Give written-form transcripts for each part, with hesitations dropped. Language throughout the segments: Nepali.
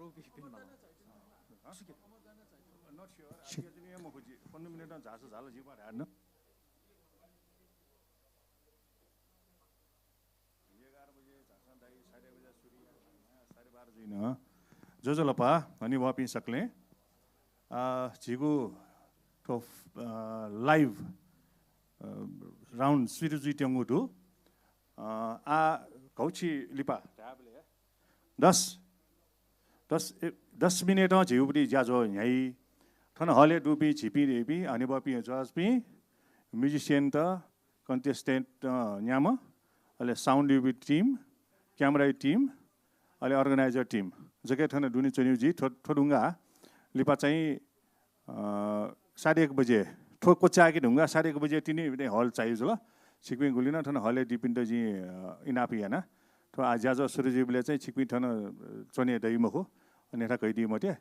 Not sure. Actually, I'm going to 15 minutes on Jasa Zala Jiba Radna. जो जो लपा अनि वापी सकले जिगु तो लाइव राउंड स्वीरुजी टेंगु दु कौची लिपा 10 मिनट जिउबडी ज्याजो यही थन हले डुबी झिपी रेबी अनि वापी जसपी म्युजिशियन त कन्टेस्टेन्ट न्याम अले साउन्ड युबी टिम क्यामेरा टिम अले अर्गनाइजर टिम जके थन दुनी चन्युजी थोडुंगा लिपा चाहिँ 1:30 बजे थोको चाकी ढुंगा 1:30 बजे तिनी हल चाहियो ल सिक्किम गुलिना थन हले डिपिन्द जी इनापी हैन तो आज्याजो सुरजीबले चाहिँ सिक्किम थन चने दैमखो अनि रा कहिदि मते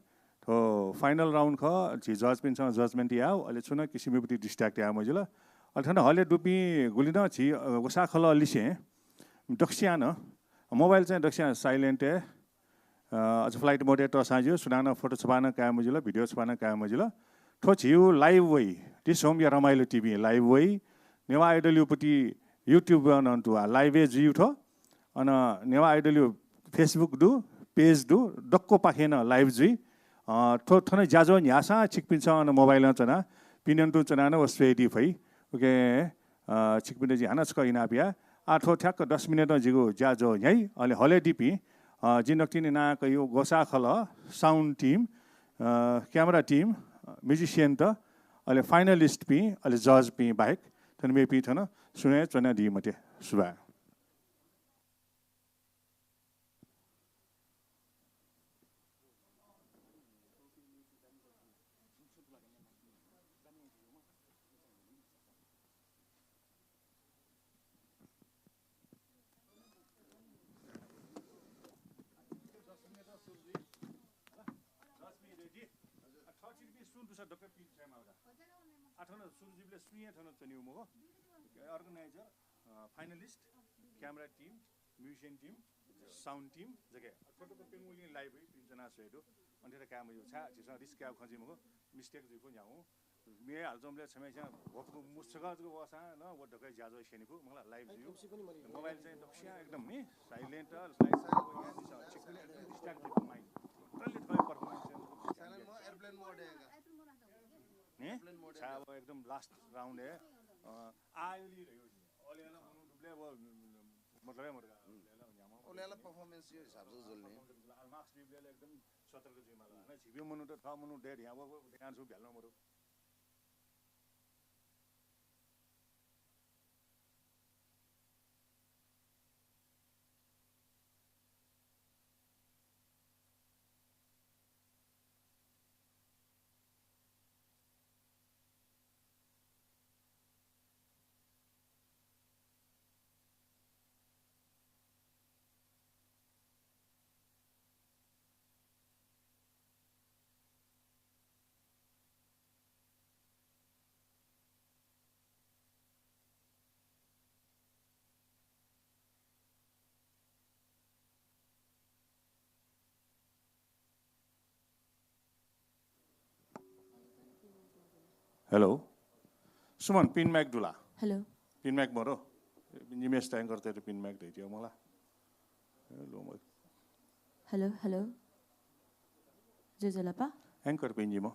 तो फाइनल राउन्ड ख जि जजमेन्ट छ जजमेन्ट याव अले छुन किसिमबुटी डिस्ट्र्याक्ट या मजिल अले थन हले डुपी गुलिना छि वसा खल लिसे दक्षिया न मोबाइल चाहिँ दक्षिया साइलेन्ट है अझ फ्लाइट मोड त साजो सुनाना फोटो छपाना का मजिल भिडियो छपाना का मजिल थो छिउ लाइभ वइ दिस होम या रमाइलो टिभी लाइभ वइ नेवा आइडल पुटी युट्युब अनन्तु लाइभ जिउ थो अन नेवा आइडल फेसबुक दु पेज दु डक्को पाखेन लाइभ जी थो थने ज्याजो न्यासा छिकपिन्छ अन मोबाइल चना पिनन्तु चना न वस्वेडी फै ओके छिकपिन जी हानस क इनापिया आठो ठ्याक्क 10 मिनेट जिगो ज्याजो यही अले हले डिपी जिनक्तिनी ना कयो गोसा खल sound team camera team musician त अले फाइनलिस्ट पि अले जज पि बाइक थन मे पि थन सुने चना दि मते सुबा organizer, finalist, camera team, musician team, sound team, जगे फोटो को पेंगुली लाइव इंजना सेडो अन्ते काम यो छ जिसा रिस्क आउ खजिम हो मिस्टेक जुको न्याउ मे हालजमले छमेसा भोटको मुसगजको वसा न वो ढकै ज्याजो सेनिको मलाई लाइभ जियो मोबाइल चाहिँ दक्षिया एकदम नि साइलेन्ट लाइट साइड को यहाँ दिस छिकले एकदम डिस्ट्र्याक्ट जिको माइन्ड टोटली थय परफॉर्मेंस चैनल में एयरप्लेन मोड है एयरप्लेन मोड है अब एकदम लास्ट राउंड है आयुली रह्यो ओलेला मनु दुबले वो मतलबै मर्गा ओलेला परफॉर्मेंस यो हिसाब से जल्ने मार्क्स दिबले एकदम सतर्क जिम्मा हैन छिबे मनु त थ मनु डेड यहाँ वो ध्यान सु भ्याल्न मरु हेलो सुमन पिन मैक दुला हेलो पिन मैक मरो निमेश टाइम करते तो पिन मैक देती हो मला हेलो हेलो जजलपा एंकर पिन जी मो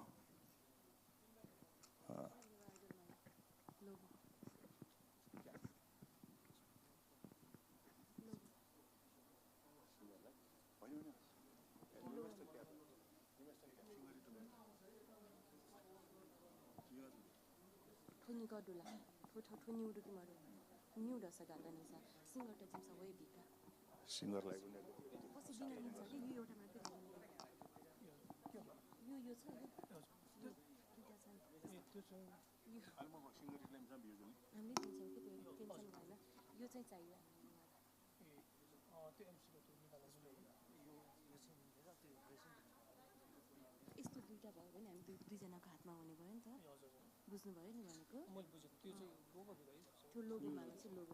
Godula, to new to tomorrow. New does a galanisa, singer to James away bika. Singer like What's the dinner inside you? You use it. I'm listening to you say यस्तो दुईटा भयो भने हामी दुईजनाको हातमा हुने भयो नि त बुझ्नु भयो नि भनेको मैले बुझेँ त्यो चाहिँ लोगो भयो त्यो लोगोमा चाहिँ लोगो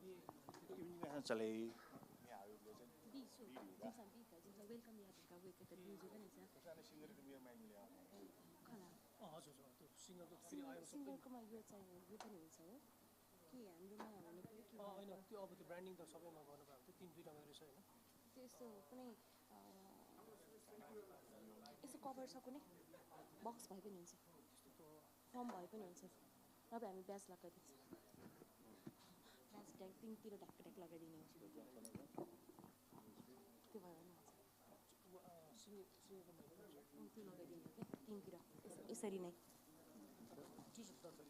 चले यहाँ आयो चाहिँ छु जिमसँग बिका जिमसँग वेलकम यादका वेक त बुझ्यो भने छ त्यसले सिङ्गरको मेरो माइन्ड मिल्यो खला हजुर त्यो सिङ्गरको फेरि आयो सिङ्गरकोमा यो चाहिँ यो पनि हुन्छ हो कि हाम्रोमा भनेको के होइन त्यो अब त्यो ब्रान्डिङ त सबैमा गर्नुभयो त्यो दुईवटामा रहेछ होइन त्यस्तो कुनै यसो कभर छ कुनै बक्स भए पनि हुन्छ फर्म भए पनि हुन्छ नभए हामी ब्याज लगाइदिन्छ ब्याज ट्याग तिनतिर ढाक लगाइदिने हुन्छ त्यो भयो भने हुन्छ त्यो लगाइदिनु क्या तिनतिर यसरी नै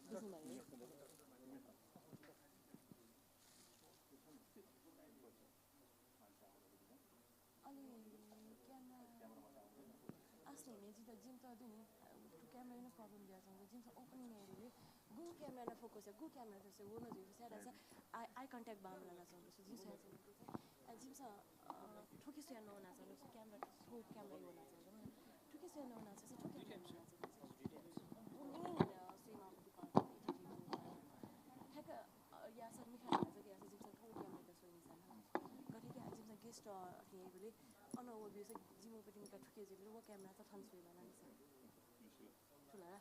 बुझ्नुभयो अनि asli ne jimta duni to camera na problem dia sang jimta opening ne ri go camera na focus go camera se wo na ju se ra sa eye contact ba na na sang so jimsa jimsa thuki se no na sang so camera so camera yo na sang thuki se no na sa thuki se no na se ma ko ka heka ya sa mi kha sa ya jimsa ko camera da so ni sa कति के जिमसा गेस्ट थिए बोले अन वो भी से जिम ओपनिङ का ठुके जिम वो क्यामेरा त थन्स वे बना नि सर ठुला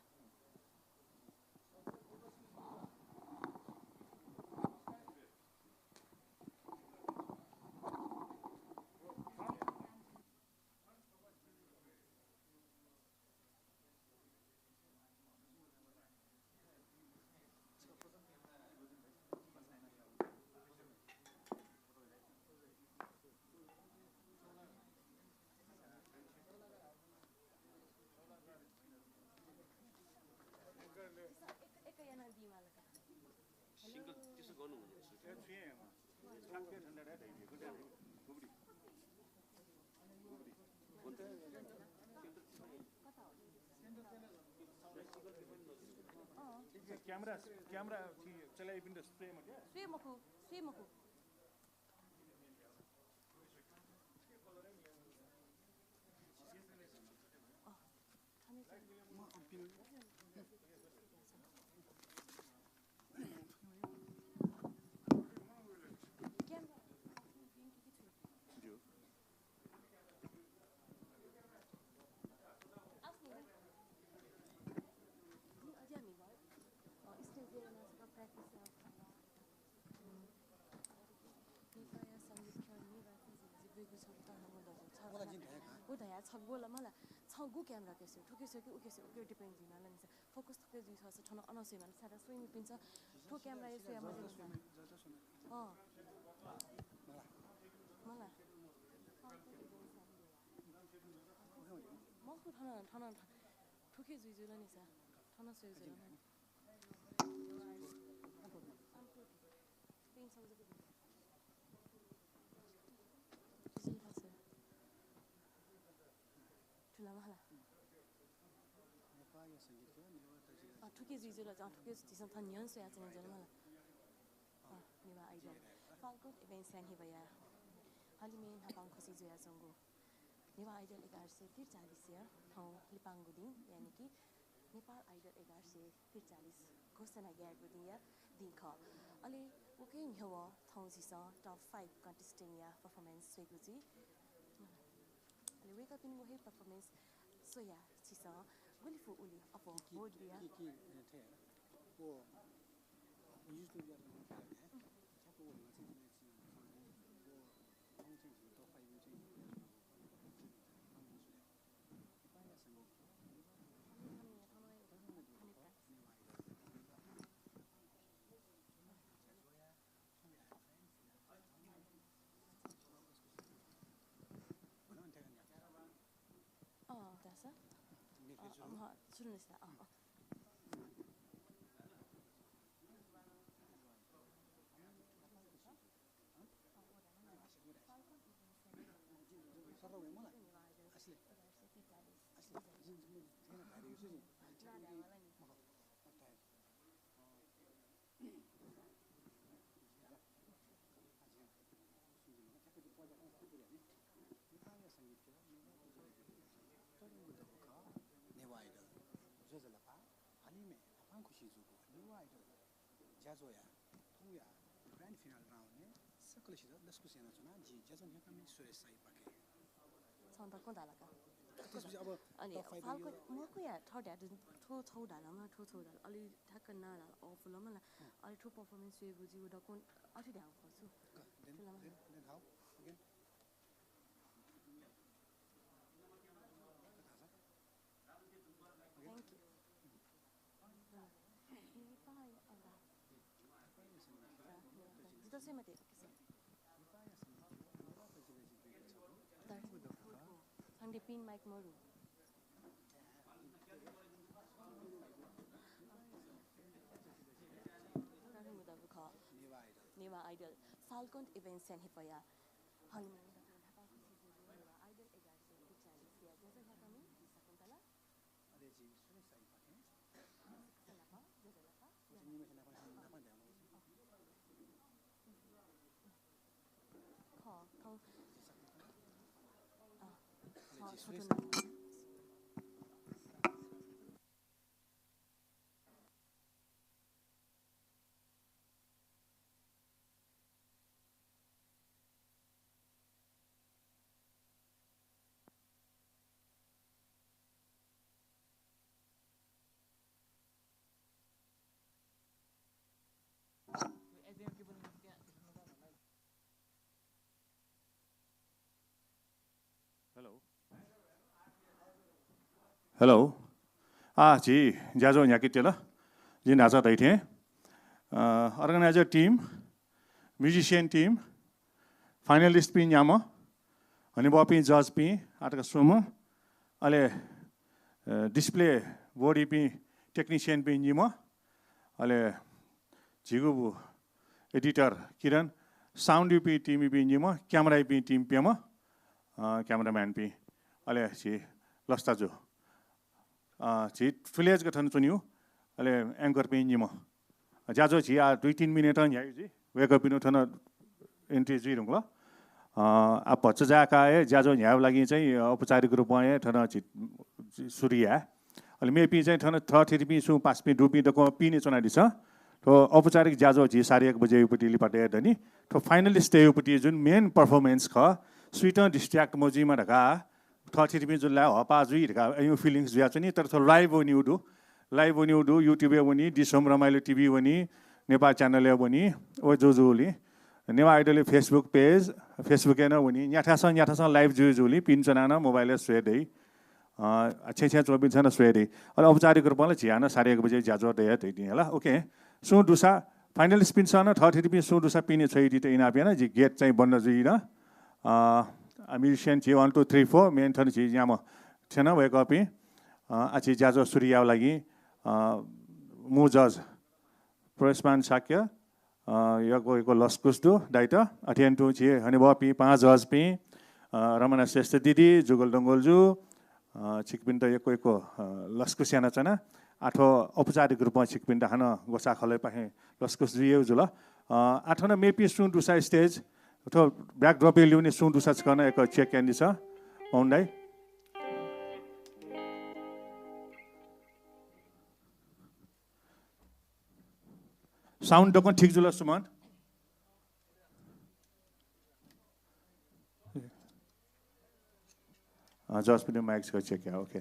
सिङ्गल त्यसो गर्नु हुँदैन त्यो छुएमा ठ्याक्कै ठन्डा रे दैदिएको डाले गुबडी क्यामेरा क्यामेरा चलाइ पनि स्प्रे मध्ये स्प्रे मखु वो दया छगोला मला छगु क्यामेरा केसे ठुकेसे कि उकेसे उके डिपेन्ड दिना ल निसा फोकस थके जुइ छ छन अनसे मन सारा स्विङ पिन्छ ठो क्यामेरा यसो या मले मला मखु ठन ठुके जुइ जुइ ल निसा ठन सुइ जुइ ल पिन समझ के ठुला ठुके जुइजुल ठुके जिसन थन्यन सोया चाहिँ जन मलाई Newa idol Falcon Event Pvt हाल में हापांग खुशी जुया संगो नेवा आइडल 11 से फिर 40 या ठाउँ लिपाङ्गु दिन यानी कि नेपाल आइडल 11 से फिर 40 घोषणा गरेको दिन या दिन ख अलि ओके न्यवा ठाउँ जिसा टप 5 कन्टेस्टेन्ट या परफर्मेन्स सेगु जी wake up in wo performance so ya chisa wili fu uli apo board dia ki the wo usually ya chapo wo ma chini chi wo hong chen chi to 5 chen pa ya sang Dasa? Sudah nih sih. Newa idol जजलपा हालि में हापांग खुशी जुगो नेवा आइडल जाजोया थोया ग्रैंड फिनाल राउंड में sakal shi da su sena chuna ji jason ya kami sure sai pake 상다 건달라가 त्यसपछि अब 아니 top 5 falcon 뭐야 थर्ड ठो छौ डालामा ठो छौ डाल अलि ठ्याक्क नाला अफुलमा अलि ठो परफर्मेन्स वे बुझि उडा कोन अठि ध्यान गर्छु then how again thank you Dito sa mate kasi Ang dipin mic mo ru Newa idol Falcon Event Pvt Halmi idol egar se channel siya jasa ka kami sakuntala ade ji sure sai pake salapa jojalapa ni ma sena pa na pa da kho thong hello जी ज्याजो यहाँ किटेल जी नाचा दै थिएँ organizer team musician team finalist पनि यहाँ अनि बपी जज पनि आटका सुम अहिले डिस्प्ले बोडी पनि टेक्निसियन पनि निम अहिले झिगु एडिटर किरण साउन्ड पनि टिम पनि निम क्यामेरा पनि टिम पेम क्यामेराम्यान पनि अहिले छि लस्ताजु छि फिलेज गठन चुनियो अहिले एङ्कर पनि निम ज्याजो छि 2-3 मिनट यहाँ जी वेकअप पिनु थन एन्ट्री जी रुङ ल आ भच्च जाका है ज्याजो यहाँ लागि चाहिँ औपचारिक रूपमा थन सुरिया अहिले मे पी चाहिँ थन थि पी सु 5 पी डुपी त पिने चुना दिस तो औपचारिक ज्याजो झि 1:30 बजे उपटि लिपाटे दनि तो फाइनलिस्ट उपटि जुन मेन परफॉर्मेंस ख स्वीट डिस्ट्रैक्ट मोजीमा ढका थि पी जुन ला हपा जुइ ढका यो फिलिंग्स ज्या चाहिँ तर लाइभ वनि उडु युट्युब वनि दिसोम रमाइलो टिभी वनि नेपाल च्यानल वनि ओ जोजोली Newa idol Facebook page Facebook न वनि न्याठासा लाइभ जुजुली पिनचना मोबाइल स्वेदै छे 24 छन स्वेदै अनि औपचारिक रूपमा झ्यान 1:30 बजे ज्याजो दे दैदि होला ओके सो दुसा फाइनल स्पिन सन थर्टी पी सो दुसा पिने छैदि त इना पिना जी गेट चाहिँ बन्न जुइ न म्युजिशियन छि 1 2 3 4 मेन थन छि याम छैन वेक अपि आछि ज्याजो सूर्याव लागि मु जज प्रेसमान साक्य यको लस्कुस्दु दाइट अटेन्टु छि हने बपि 5 जज पि रमना श्रेष्ठ दिदी जुगल डंगोलजु छिकपिन त यको लस्कुस्याना चना आठो औपचारिक रूपमा छिकपिन त हन गोसा खलै पाहे लस्कुस जुयौ जुल आठो न मेपि सुन दुसा स्टेज तो ब्याक ड्रप लिउने सुन दुसा छकन एक चेक क्यान्डी छ औंडै साउन्ड डकन ठीक जुल सुमन जस्ट पनि माइक्स को check okay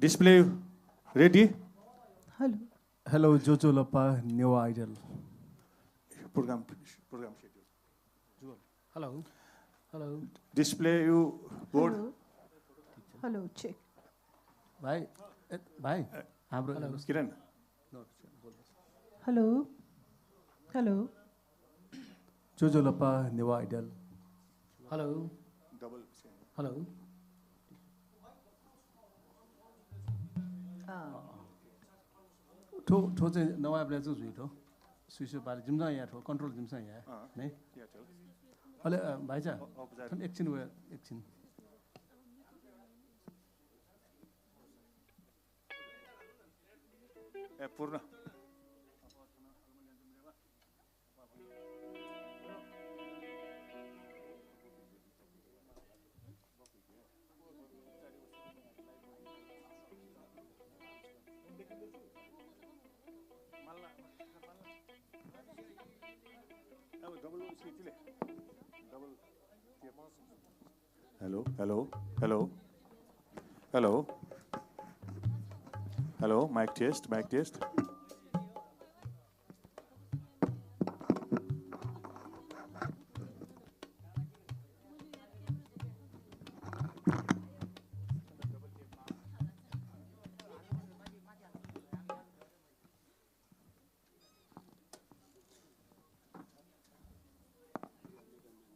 display ready hello जोजो लप्पा Newa idol program schedule hello display you board hello check भाइ हाम्रो किरण हेलो जोजो लप्पा Newa idol hello double hello ठो चाहिँ नवाबले चाहिँ जुइ ठो सुइसो पारे जिम्सा यहाँ ठो कन्ट्रोल जिम्सा यहाँ नै अहिले भाइ चाहिँ एकछिन पूर्ण Hello, hello, hello, hello, hello. Mic test, mic test.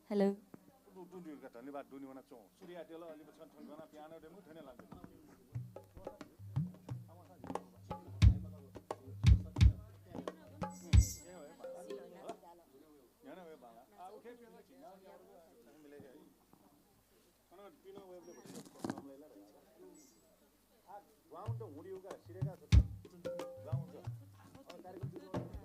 Hello. धन्यवाद दुनी वना चौ सूर्य टेला अलि बछन ठन गना पियानो डेमो ठने लाग्छ याना वे बाला आ ओके पिनो छिना मिले है कन पिनो वेबले प्रब्लम लेला आ ग्राउन्ड त हुडिउगा सिरेगा ग्राउन्ड अब कार्यक्रम दिनु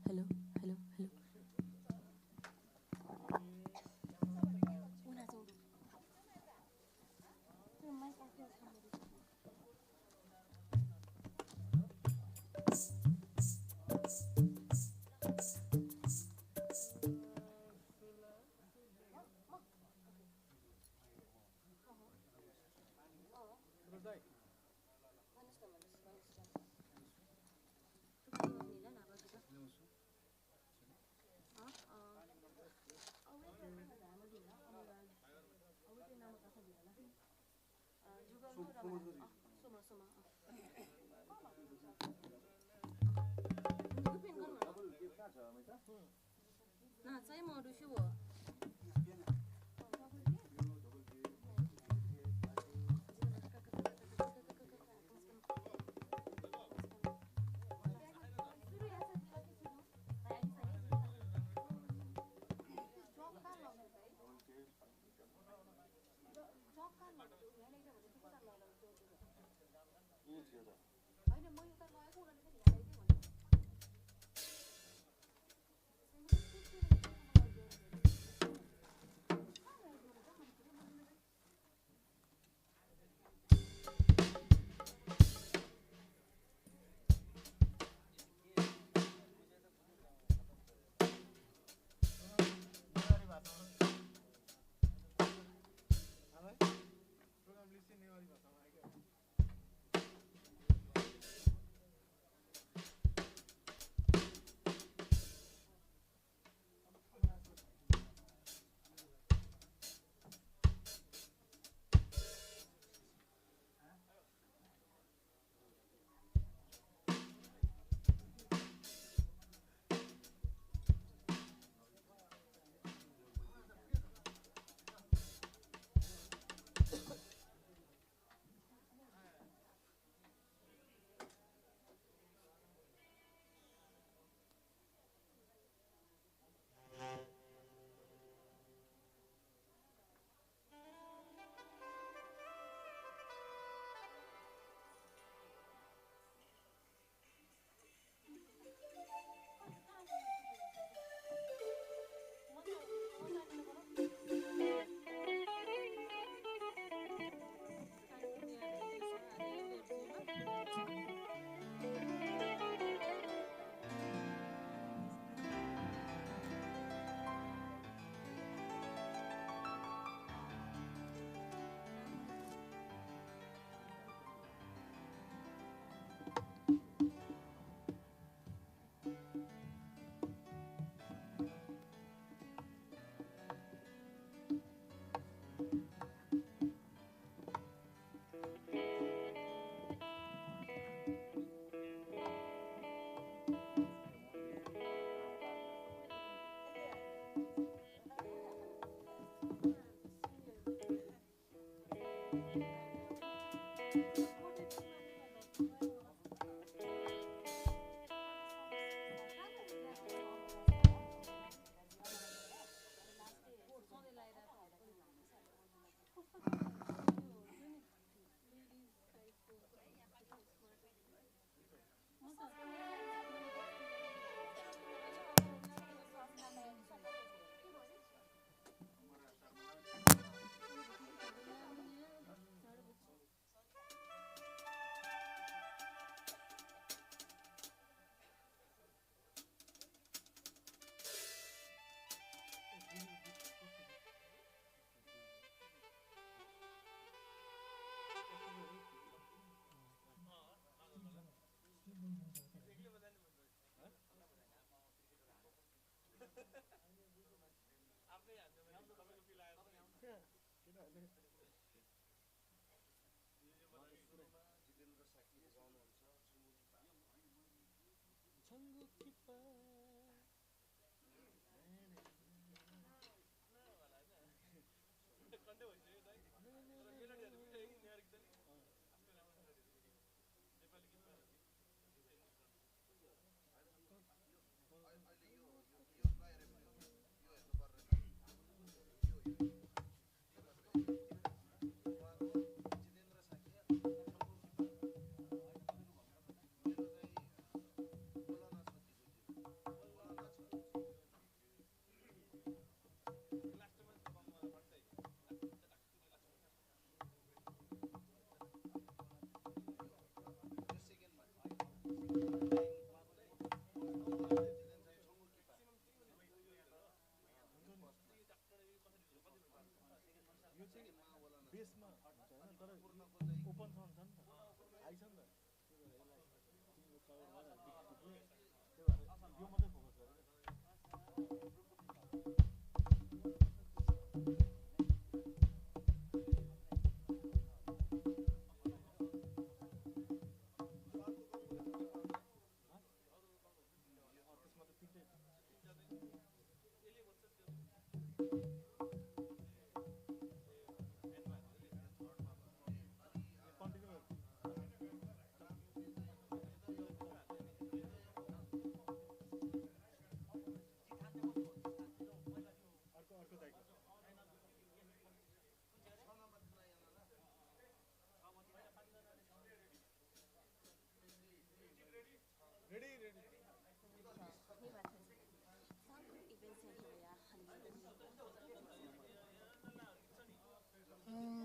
Hello, hello, hello. Una zo. Tu mai ka ke Na, saya mau dusyu wo.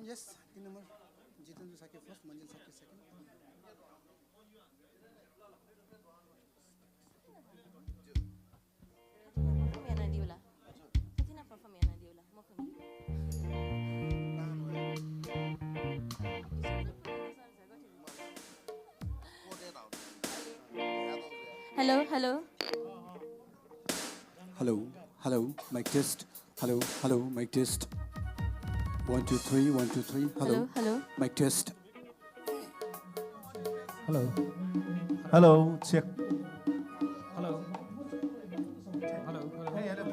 Yes, 3 number. Jitendra Sake first, Manjil Sake second. Hello, hello. Hello, hello, mic test. Hello, hello, mic test. 1 2 3 1 2 3. Hello, hello. Mic test. Hello. Hello, check. Hello. Hello. Hey, hello,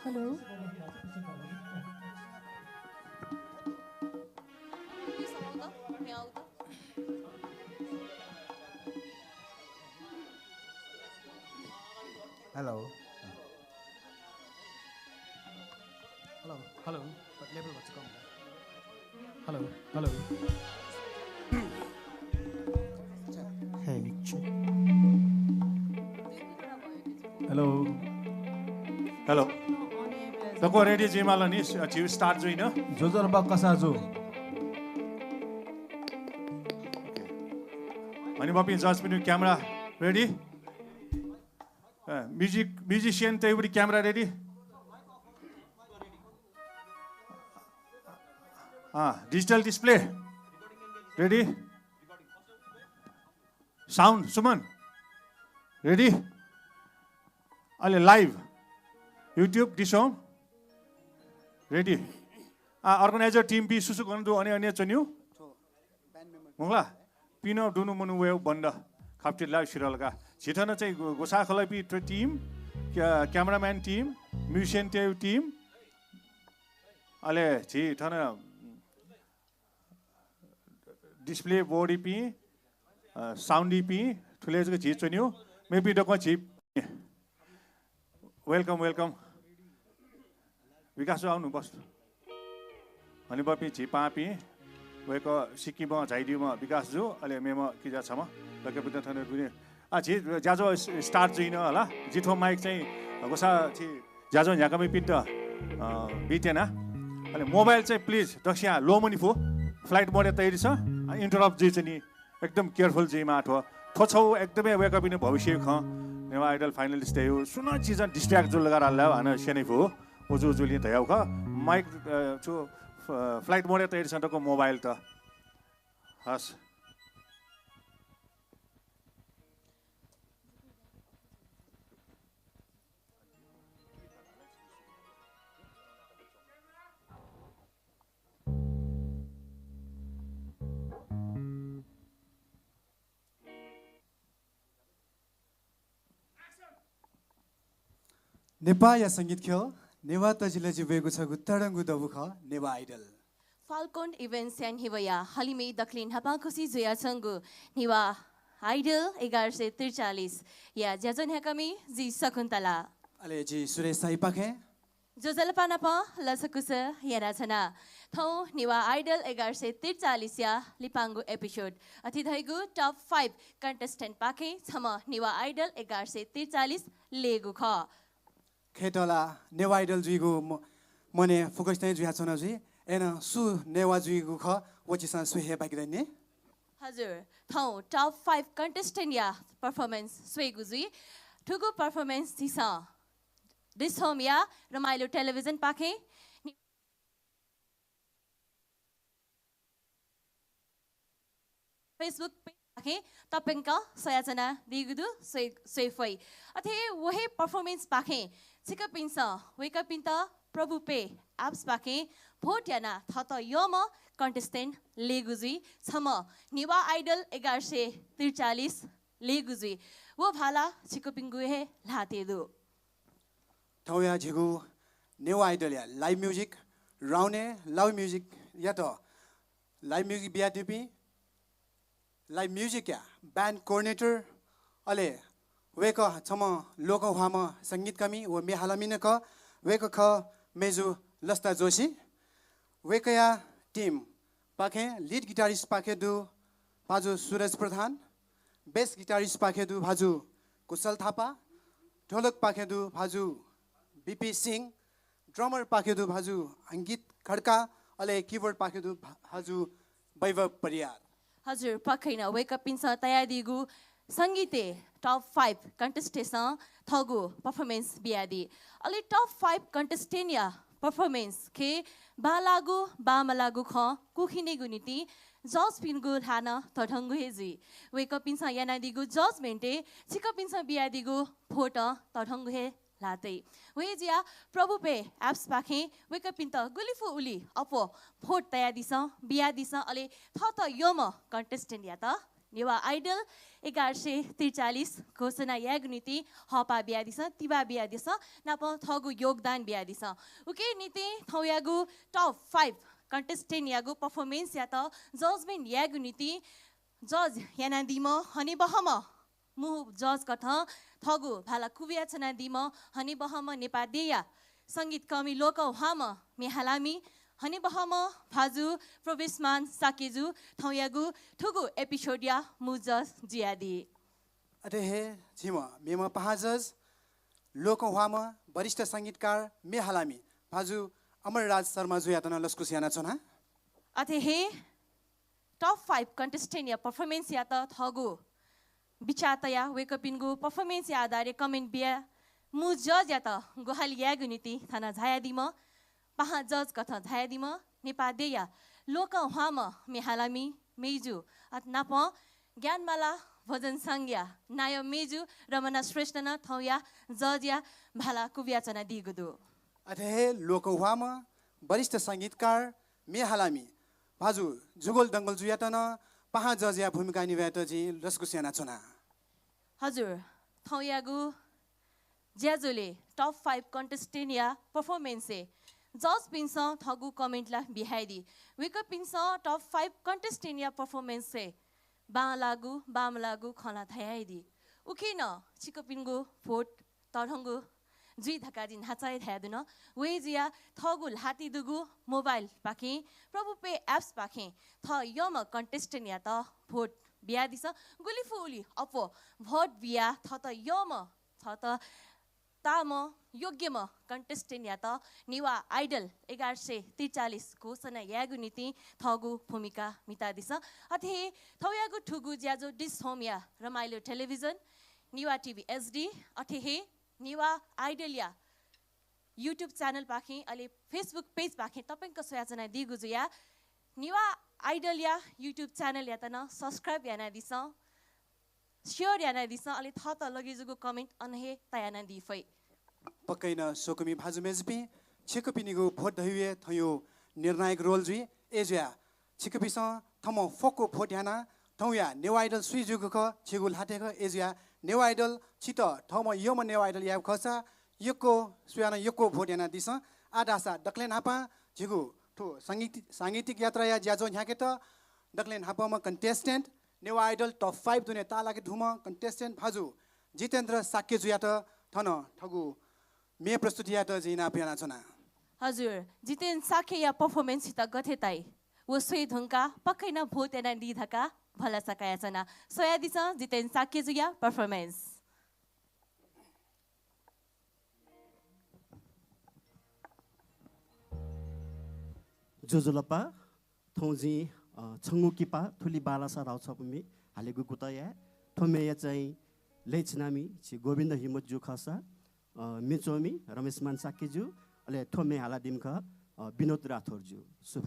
Hello. Hello. Hello, hello. But level what's come? Hello, hello. Hey, check. Hello. Hello तको रेडी जिमाला नि छिउ स्टार्ट जुइन जोजर बा कसाजो. अनि बपी जज पनि क्यामेरा रेडी म्युजिसियन त एउटी camera ready digital display ready sound Suman ready अहिले लाइभ युट्युब डिसोम रेडी अर्गनाइजर टिम पी सुसु गर्नु अनि अन्य चन्यु मुला पिनो दुनु मुनु वे बन्द खाप्टी लाइभ सिरलका छिटन चाहिँ गोसाखलाई पी team cameraman team musician team अहिले छिटन डिस्प्ले बोर्ड पी साउन्ड पी ठुले छि चन्यु मेबी डको छि वेलकम वेलकम विकास आउनु बस अनि बपी छि पापी वेको सिक्किममा झाइदिउमा विकास जो अहिले मेमा किजा छ म लके बुद्ध थने दुने छि ज्याजो स्टार्ट जुइन होला जिठो माइक चाहिँ गोसा छि ज्याजो झ्याकमै पिट बितेन अहिले मोबाइल चाहिँ प्लिज दक्षिया लो मनी फो फ्लाइट मोड तयारी छ इन्टरप्ट जी चाहिँ नि एकदम केयरफुल जी माठो थोछौ एकदमै वेकअप इन भविष्य ख नेवा आइडल फाइनलिस्ट हो सुना चीज डिस्ट्रैक्ट जो लगा रहा है शेने फो उजु जुली तयाउ ख माइक जो फ्लाइट मोड तयारी छ तको मोबाइल त हस नेपाल या संगीत ख्यो नेवा तजिले जिबेको छ गुत्ताडंगु दबु ख Newa idol Falcon Event Pvt Halime Daklin Nepal Khosi Zoya Changu Newa Idol 1143 या ज्याजन हेकमी जी सकुन्तला अले जी सुरेश साई पाखे जो जलपाना प लसकुस याना छना थौ नेवा आइडल 1143 या लिपांगु एपिसोड अथि धैगु टप 5 कन्टेस्टेन्ट पाखे छम नेवा आइडल 1143 लेगु ख खेतला नेवा आइडल जुइगु मने फोकस नै जुया छन जी एन सु नेवा जुइगु ख वचिसा सु हे बाकिदैन हजुर थौ टप 5 कन्टेस्टेन्ट या परफर्मेन्स स्वेगु जुइ ठुगु परफर्मेन्स दिसा दिस होम या रमाइलो टेलिभिजन पाखे फेसबुक पेज पाखे तपेंका सयाजना दिगुदु सेफै अथे वहे परफॉर्मेंस पाखे सिकपिन्स वेकपिन्त प्रभु पे एप्स पाखे भोट याना थत यम कन्टेस्टेन्ट लेगुजी छम नेवा आइडल 1143 लेगुजी वो भाला सिकपिंगु हे लातेदु थौया झिगु नेवा आइडल या लाइभ म्युजिक राउने लाइभ म्युजिक या त लाइभ म्युजिक बिया टिपी लाइभ म्युजिक या ब्यान्ड कोअर्डिनेटर अले वेक छम लोक हाम संगीत कमी व मेहालमिन क वेक ख मेजु लस्ता जोशी वेकया टिम पाखे लीड गिटारिस्ट पाखे दु भाजु सुरज प्रधान बेस गिटारिस्ट पाखे दु भाजु कुशल थापा ढोलक पाखे दु भाजु बीपी सिंह ड्रमर पाखे दु भाजु अंकित खड्का अले कीबोर्ड पाखे दु भाजु वैभव परियार हजुर पखैन वेकअप इन्स तयारीगु संगीते टप 5 कन्टेस्टेसन थगु परफॉर्मेंस बियादी अलि टप 5 कन्टेस्टेन्ट या परफॉर्मेंस के बालागु बामलागु ख कुखिने गुनिति जज पिनगु थाना तठंगु हेजी वेकअप इन्स यानादिगु जजमेन्टे सिकअप इन्स बियादिगु फोटो तठंगु हे लाते वेजिया प्रभु पे एप्स पाखे वेकअप इन्त गुलिफु उली अपो भोट तया दिस बिया दिस अले थत यम कन्टेस्टेन्ट या त नेवा आइडल 1143 घोषणा यागुनिति हपा बिया दिस तिबा बिया दिस नाप थगु योगदान बिया दिस उके नीति थौयागु टप 5 कन्टेस्टेन्ट यागु परफॉर्मेंस या त जजमेन्ट यागुनिति जज याना दिम हनी बहम मु जज कथ थगु भाला कुबिया छना दिम हनी बहम नेपादेया संगीत कमी लोक हाम मेहालामी हनी बहम भाजु प्रवेशमान साकेजु थौयागु ठुगु एपिसोड या मु जज जियादी अते हे छिम मेमा पहाजज लोक हाम वरिष्ठ संगीतकार मेहालामी भाजु अमरराज शर्मा जुयातना लस्कुसियाना छना अते हे टप 5 कन्टेस्टेन्ट या परफॉर्मेंस या त थगु बिचातया वेकअपिनको पर्फर्मेन्स आधारे कमेन्ट बिया मु जज या त गोहाल यागुनिति थाना झायादिम पहा जज कथ झायादिम नेपादेया लोक हाम मेहालामी मेजु नाप ज्ञानमाला भजन संज्ञा नाय मेजु रमना श्रेष्ठ न थौया जज या भाला कुबियाचना दिगुदु अथे लोक हाम वरिष्ठ संगीतकार मेहालामी भाजु जुगोल दंगल जुयातन पहा जज या भूमिका निभाएत जी लस्कुसियाना छना हजुर थौयागु ज्याजुले टप 5 कन्टेस्टेन्ट या परफॉर्मेंस जज पिन्स थगु कमेन्टला बिहाइदी वेकअप पिन्स टप 5 कन्टेस्टेन्ट या परफॉर्मेंस बामलागु खला थायाइदी उकिन चिकपिन्गु फोट तरहंगु जुई धकाजिन हाचाइ थायादुन वेजिया थगु हातिदुगु मोबाइल पाखे प्रभु पे एप्स पाखे थ यम कन्टेस्टेन्ट या त भोट बिया दिस गुलिफु उली अपो भोट बिया थ त यम थ त ताम योग्यम कन्टेस्टेन्ट या त नेवा आइडल 1143 घोषणा यागुनिति थगु भूमिका मिता दिस अथे थौयागु ठुगु ज्याजो डिस होम या रमाइलो टेलिभिजन नेवा टिभी एचडी अथे हे नेवा आइडल या युट्युब च्यानल पाखे अले फेसबुक पेज पाखे तपाईंको सोयाजना दिगुजु या नेवा आइडल या युट्युब च्यानल या तना सब्स्क्राइब याना दिस शेयर याना दिस अले थत लगिजुगु कमेन्ट अनहे तयाना दिफै पक्कैन सोकमी भाजु मेजपी छिकपिनिगु भोट धयुए थयो निर्णायक रोल जुइ एज्या छिकपिस थम फोको भोट याना थौया नेवा आइडल सुइजुगु ख छिगु लाटेको एज्या नेवा आइडल छित थम यम नेवा आइडल या खसा Yoko Suyana Yoko Vodiana Disa, Adasa, Daklen Hapa, Jigu, to Sangitik Yatraya Jazo Haketa, Daklen Hapama contestant, Newa Idol top 5 to Netala Huma, contestant Hazu, Jitendra Sakizuyata, Tono, Togu, Me Prostutiata Zina Pianazona. हजुर जितेन साखे या परफॉर्मेंस हिता गथेताई वो सोई धुंका पक्कैना भूत एना दी धका भला सकाया छना सोया दिस जितेन साखे जुया परफॉर्मेंस जोजोलपा थौजी छंगुकिपा थुली बालासा राउछपमी हालेगु गुतया थोमेया चाहिँ लेचनामी छि गोविन्द हिमत जु खसा मिचोमी रमेश मान साकेजु अले थोमे हाला दिमख विनोद राठौरजु शुभ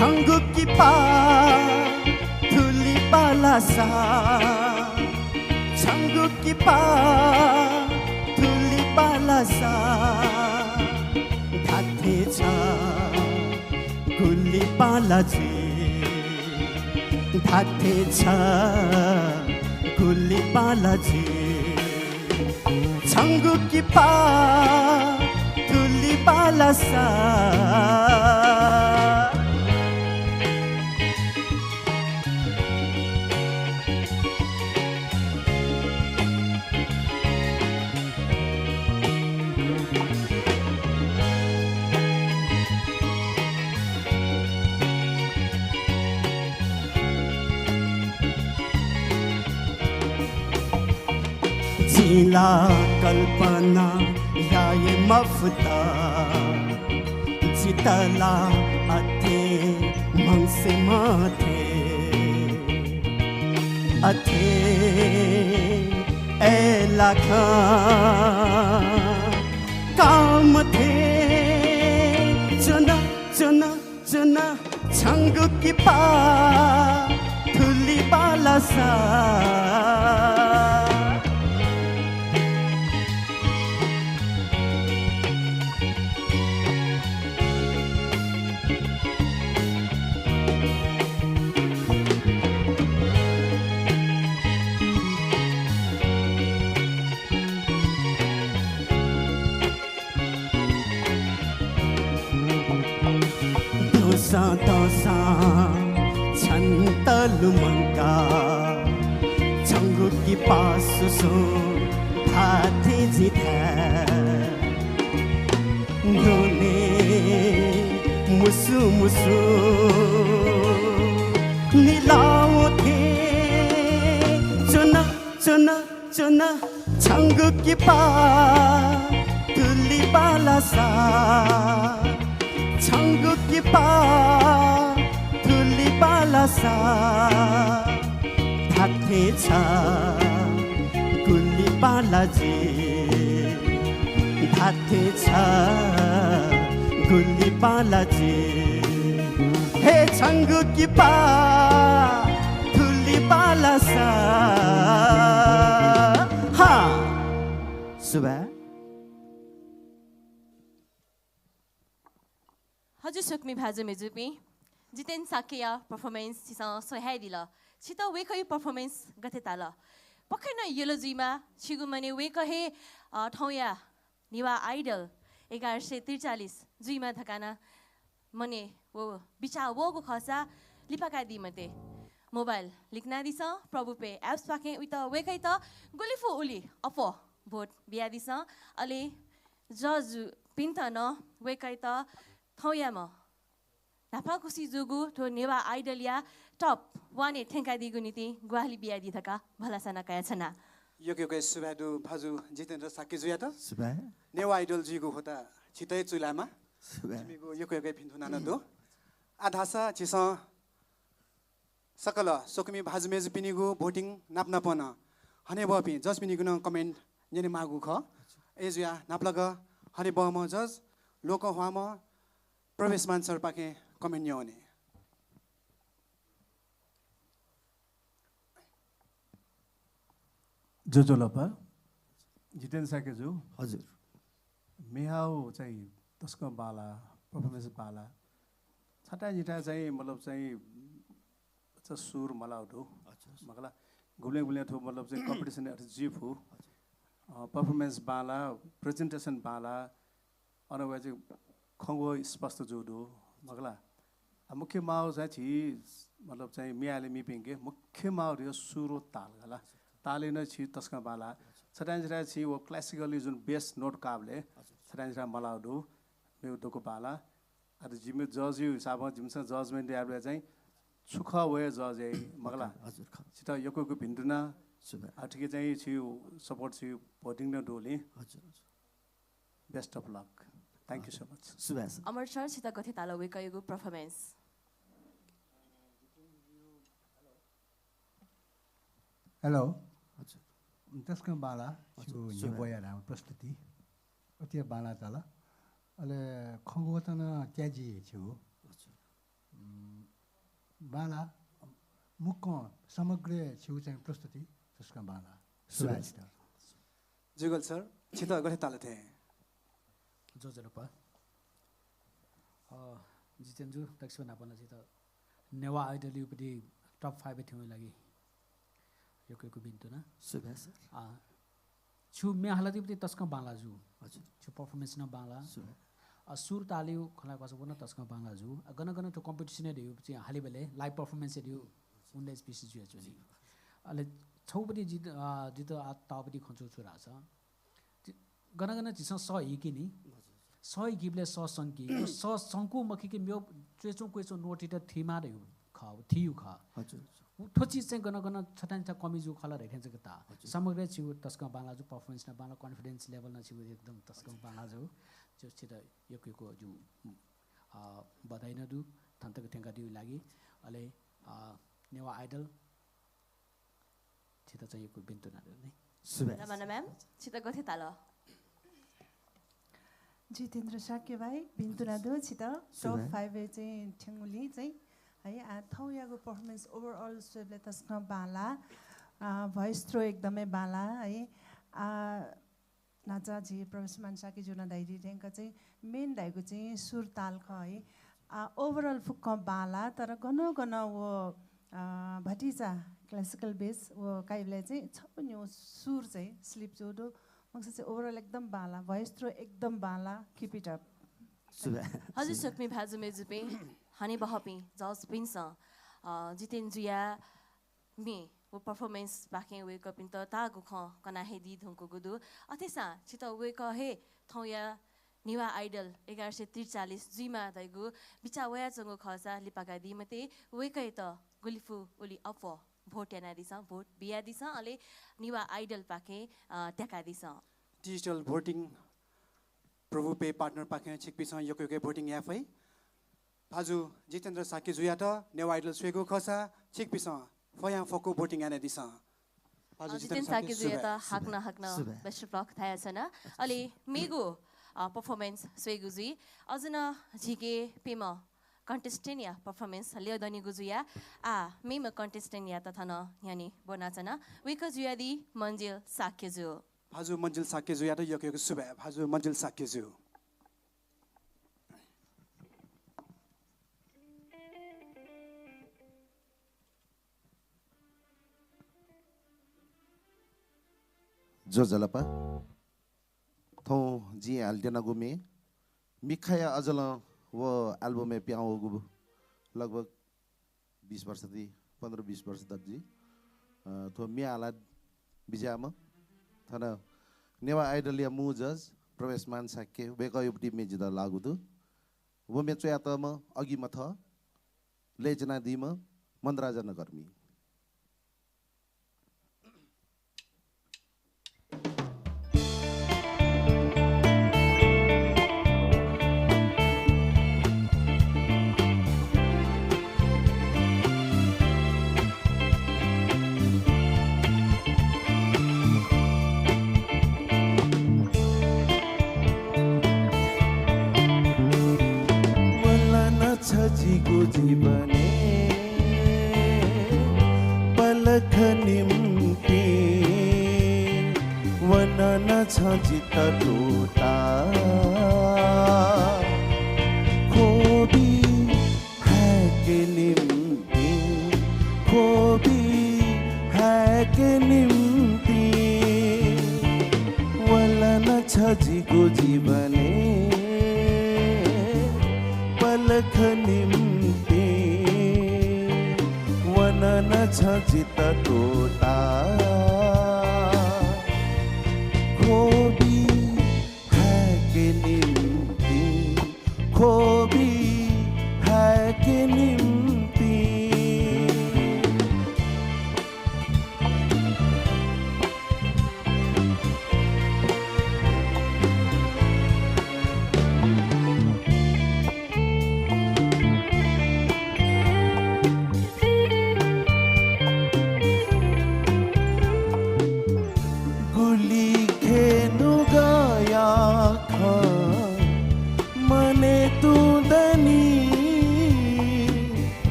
Changukipa Thuli Balasa Changukipa Thuli Balasa Dhate cha Guli Balaji Dhate cha Guli Balaji Changukipa Thuli Balasa जिला कल्पना या ये मफता जितला अथे मन से माथे अथे ए लाखा काम थे चुना चुना चुना छंग की पा थुली बालासा dosa chantalu mangka changu ki pasu so dhate jitha none musu musu nilao the chuna chuna chuna changu ki pa tuli balasa changu ki pa thuli balasa dhate cha guli balaji dhate cha guli balaji he changu ki pa thuli balasa ha suba हजुर सुकमी भाजु मेजुपी जितेन साकेया परफॉर्मेंस छिसा सोहाइ दिल छिता वेकै परफॉर्मेंस गथे ताल पक्कै न योलोजीमा छिगु मने वेकहे ठौया निवा आइडल 1143 जुइमा थकाना मने वो बिचा वोको खसा लिपाका दिमते मोबाइल लिखना दिस प्रभु पे एप्स पाके उत वेकै त गुलिफु उली अफो भोट बिया दिस अले जज पिन्त न वेकै त थौयामा नाफाकुसी जुगु तो नेवा आइडलिया टप 1 थेंका दिगु नीति ग्वाली बिया दिथका भलासना काया छना योके सुबादु भाजु जितेन्द्र साकेजुया त सुबा नेवा आइडल जिगु होता छितै चुलामा तिमीको योके फिन्थु नानदो आधासा छिस सकल सोकमी भाजु मेजु पिनिगु भोटिङ नाप्नापन हने बपि जज पिनिगु न कमेन्ट नेने मागु ख एजुया नाप्लग हने बम जज लोक हवाम प्रवेशमान सर पाके कमेन्ट न्याउने जोजोलपा जितेन्द्र साकेजु हजुर मेहाउ चाहिँ तस्क बाला पर्फर्मेन्स बाला छटा जिटा चाहिँ मतलब चाहिँ सुर मलाउटो मगला गुले गुले थो मतलब चाहिँ कम्पिटिसन जिफ हो पर्फर्मेन्स बाला प्रेजेन्टेसन बाला अनवा चाहिँ खङ्गो स्पष्ट जोडो मगला मुख्य माउ चाहिँ छि मतलब चाहिँ मियाले मिपिङके मुख्य माउ यो सुरो ताल गला ताले नै छि तस्का बाला छटाइजरा छि वो क्लासिकली जुन बेस नोट काबले छटाइजरा मलाउडो मेरो दोको बाला अझ जिम्मे जज यु हिसाबमा जिमसँग जजमेन्ट याबले चाहिँ सुख वे जज मगला हजुर छिटा योको भिन्डुना ठिकै चाहिँ छि सपोर्ट छि भोटिङ न डोले हजुर best of luck thank you so much Subhash Amar sir छिता कथे ताला वेकायको परफॉर्मेंस हेलो हजुर त्यसको बाला छु निबोया राम प्रस्तुति अति बाला ताला अले खंगोतन त्याजी छु बाला मुख समग्र छु चाहिँ प्रस्तुति त्यसको बाला सुभाष जुगल सर छिता गथे ताले थे जोजलपा जितेन्द्र दक्षिण नापना चाहिँ त नेवा आइडल युपट्टि टप 5 थियो लागि यो कोको बिन्तु न सुभाष छु मे हालति तस्क बालाजु हजुर छु परफॉर्मेंस न बाला सुर तालियो खला कसो न तस्क बालाजु गन गन तो कम्पिटिसन दियो चाहिँ हालि बेले लाइभ परफॉर्मेंस दियो 19 पीस जु एक्चुअली अले छौपटी जित जित तापटी खन्चो छुरा छ गन गन चिस स हिकि नि स हिकिले स संकी स संकु मखि के म्यो चेचो क्वेचो नोटिट थिमा रे खाउ थियु खा हजुर थो चीज चाहिँ गन गन छटान छ कमी जु खला रेखेन्छ के ता समग्र छु तस्क बालाजु परफॉर्मेंस न बाला कॉन्फिडेंस लेभल न छु एकदम तस्क बालाजु जो छिट योको जु बधाई न दु थन्तक थेंगा दिउ लागि अले नेवा आइडल छिट चाहिँ योको बिन्तु न नै सुभाष रमना मैम छिता कथे ताला जितेन्द्र साके भाइ बिन्तुरादो छित टप 5 चाहिँ ठेंगुली चाहिँ है थौयाको पर्फर्मेन्स ओभरअल स्वेबले तस्क बाला भोइस थ्रो एकदमै बाला है नाचा जी प्रवेशमान साकी जुना दाइरी टेंका चाहिँ मेन दाइको चाहिँ सुर ताल ख है ओभरअल फुक्क बाला तर गन गन वो भटिजा क्लासिकल बेस वो काइले चाहिँ छपन्यो सुर चाहिँ स्लिप जोडो मक्सद चाहिँ ओभरअल एकदम बाला भोइस थ्रो एकदम बाला कीप इट अप हजुर सक्मी भाजु मेजुपे हनी बहपी जस पिन्स जितेन्द्रिया मे वो परफॉर्मेंस बाके वे कपिन त तागु ख कना हे दि धुनको गुदु अथेसा छित वे क हे थौया निवा आइडल 1143 जुइमा दैगु बिचा वया जंगो खसा लिपागा दि मते वे कै त गुलिफु ओली अफ भोट याना दिस भोट बिया दिस अले निवा आइडल पाके ट्याका दिस digital voting Prabhu pay partner पाके छिकपिस योके भोटिङ एप है भाजु जितेन्द्र साके जुया त नेवा आइडल स्वेगो खसा छिकपिस फया फको भोटिङ याना दिस भाजु जितेन्द्र साके जुया त हाक्न बेस्ट ब्लक थाया छ न अले मेगो परफॉर्मेंस स्वेगु जुई अजन झिके पेम कन्टेस्टेन्ट या परफॉर्मेंस लियो दनि गुजुया मेम कन्टेस्टेन्ट या तथन यानी बोनाचन विक जुया दि मन्जिल साके जु भाजु मन्जिल साके जुया त योके सुबे भाजु मन्जिल साके जु जो जलपा थौ जी हाल्देना गुमे मिखाया अजल वो एल्बम में प्याओ गुब लगभग 20 वर्ष थी 15-20 वर्ष तक जी तो मिया आला बिजाम थाना नेवा आइडल या मु जज प्रवेशमान साके वेका युपटी में जिदा लागु दु वो में चोया त म अघि म थ लेजना दिम मन्द्राजन कर्मी छजिको जीवने पलक निम्ति वनन छजित टोटा खोबी है के निम्ति खोबी है के निम्ति वलन छजिको जीवने पलक निम्ति वनन छजित टोटा खोबी है के निम्ति खोबी है के निम्ति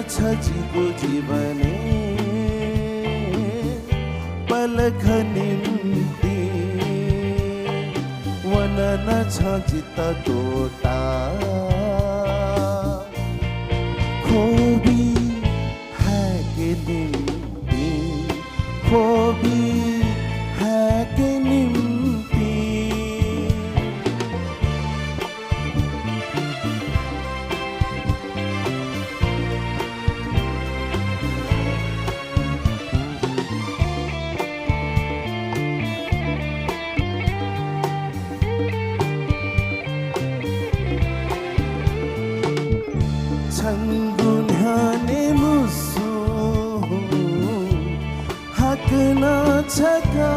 छजिको जीवने पलक निम्ति वनन छजित टोटा खोबी है के निम्ति खोबी है के निम्ति छङ्गुन्हाने मुसु हाक्न छका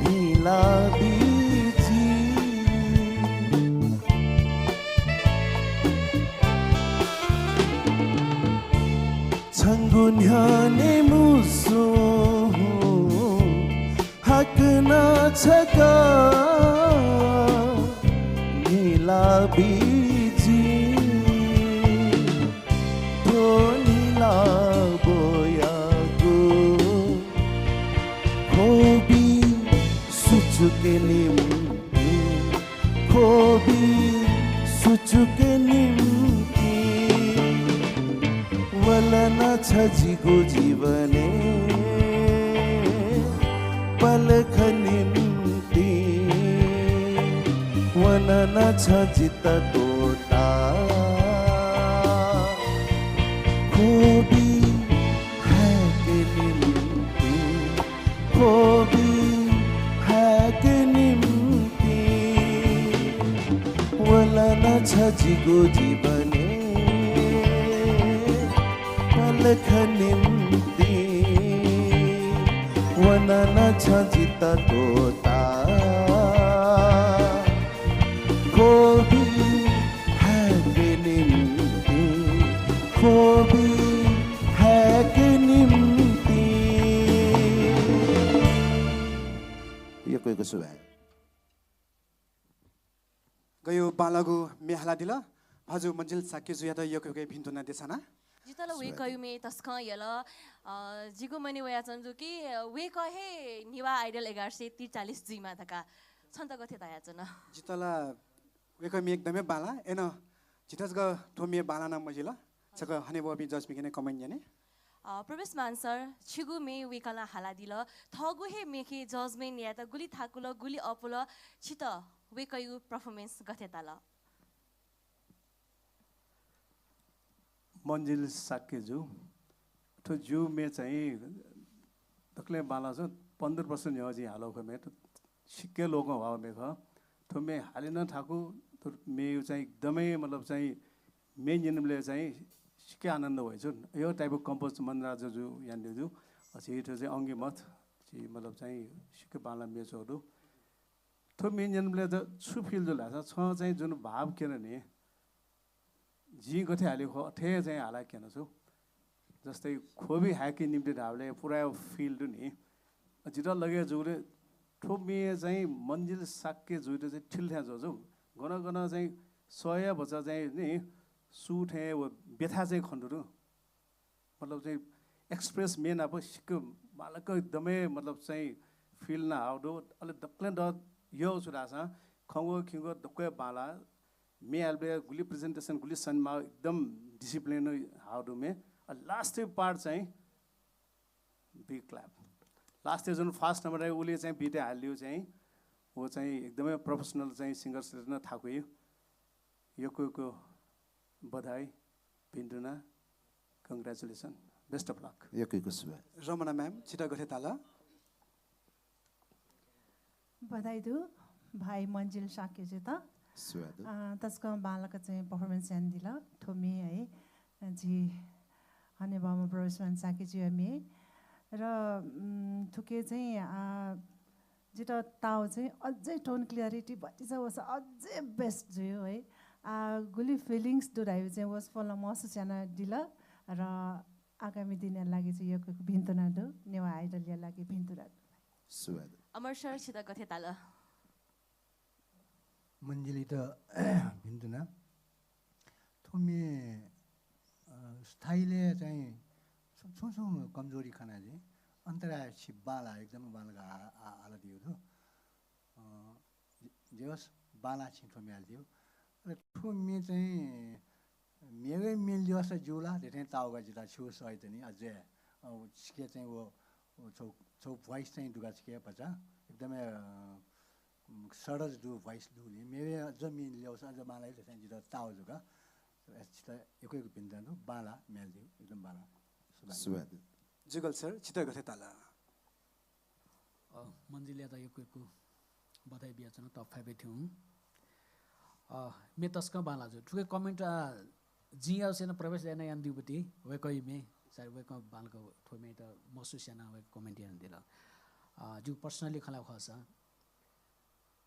ढिला बिजी छङ्गुन्हाने मुसु हाक्न छका ढिला बिजी सुचुके निम्ति खोबी सुचुके निम्ति वलन छजिको जीवने पलक निम्ति वनन छजित टोटा खोबी है के निम्ति खोबी के निम्ति वलन छजिको जीवने पलक निम्ति वनन छजित टोटा खोबी है के निम्ति खोबी है के निम्ति यो कोहीको सुभाइ गयो बालागु मेहला दिला हजुर मन्जिल साके जुया त यो कोही भिन्तो न देसना जितल वे कयुमे तस्का यल जिगो मने वया चन्जु कि वे कहे निवा आइडल 1143 जी मा थका छन्त गथे ताया चन जितला वे कयुमे एकदमै बाला एन जितस ग थोमे बाला न मजिला छक हने बबी जज बिगने कमेन्ट जने प्रवेश मानसर छिगु मे वेकला हाला दिल थगु हे मेखे जजमेन्ट या त गुली थाकुल गुली अपुल छित वे कयु परफॉर्मेंस गथे ताल मन्जिल साकेजु तो जो में चाहिए तकले बाला से 15% यहाँ जी हालों को में तो शिक्के लोगों वाव में का तो मैं हाले ना ठाकू तो मैं चाहिए दमे मतलब चाहिए मैं जिन्हें ले चाहिए शिक्के आनंद हुए जो यो टाइप ऑफ कंपोस्ट मंदरा जो यान दे जो अच्छी तो चाहिए अंगी मत जी मतलब चाहिए शिक्के बाला में जो दो तो मैं जिन्हें ले तो सुफिल जो लासा छां चाहिए जो भाव क्या नहीं जी कथे हाले को थे चाहिए हाला क्या ना सो जस्तै खोबी हाकी निम्ति ढाबले पुरा फिल्ड नि जिता लगे जोरे ठोमी चाहिँ मन्जिल साक्के जुइते चाहिँ ठिल्ठ्या जो गन गन चाहिँ सय बच्चा चाहिँ नि सुठे व व्यथा चाहिँ खण्डुरु मतलब चाहिँ एक्सप्रेस मेन अब सिक बालक एकदमै मतलब चाहिँ फिल न हाउडो अलि दक्ले द यो सुरासा खंगो खिंगो दक्के बाला मे अलबे गुली प्रेजेन्टेसन गुली सनमा एकदम डिसिप्लिन हाउडो मे लास्ट पार्ट चाहिँ बिग क्ल्याप लास्ट जुन फर्स्ट नम्बर उसले चाहिँ बिटे हाल्यो चाहिँ वो चाहिँ एकदमै प्रोफेसनल चाहिँ सिङ्गर न थाको यो बधाई पिन्टुना कङ्ग्रेचुलेसन बेस्ट अफ लक यो शुभ रमना म्याम छिटा गथे ताला बधाई दु भाइ मन्जिल साके चाहिँ त त्यसको बालक चाहिँ पर्फर्मेन्स यान दिला ठोमी है जी हने बामा प्रोफेसर साके जी हामी र थुके चाहिँ जिता ताउ चाहिँ अझै टोन क्लियरिटी भति चाहिँ वस अझै बेस्ट जो है गुली फिलिङ्स डुरायो चाहिँ वस फल महसुस याना दिला र आगामी दिनहरु लागि चाहिँ यो भिन्तुना दु नेवा आइडल लागि भिन्तुना अमर सर छिता कथे ताल मन्जिली त भिन्तुना थोमे स्थायीले चाहिँ छोसो कमजोरी खाना चाहिँ अन्तरा बाला एकदमै बालाको हालत दियो थियो जे होस् बाला छिटो मिहाल्थ्यो र ठुमे चाहिँ मेरै मिल्यो जस्तो जिउला धेरै ताउगा जिता छु सहित नि अझै सिके चाहिँ वो छौ भोइस चाहिँ दुगा सिके पचा एकदमै सरज दु भोइस दुले मेरै अझ मिल्यो अझ बाला चाहिँ जिता ताउ जुगा एकै भिन्दा बाला मिहाल्थ्यो एकदम बाला जुगल सर छिटो गथे ताला मन्जिले त यो कुरको बधाई बियाचन टप 5 थियौं मे तस्क बाला जो ठुके कमेन्ट जिया सेन प्रवेश लेन यान दिबती वे कहि मे सर वे क बालको ठोमे त महसुस याना वे कमेन्ट यान दिला जो पर्सनली खला खसा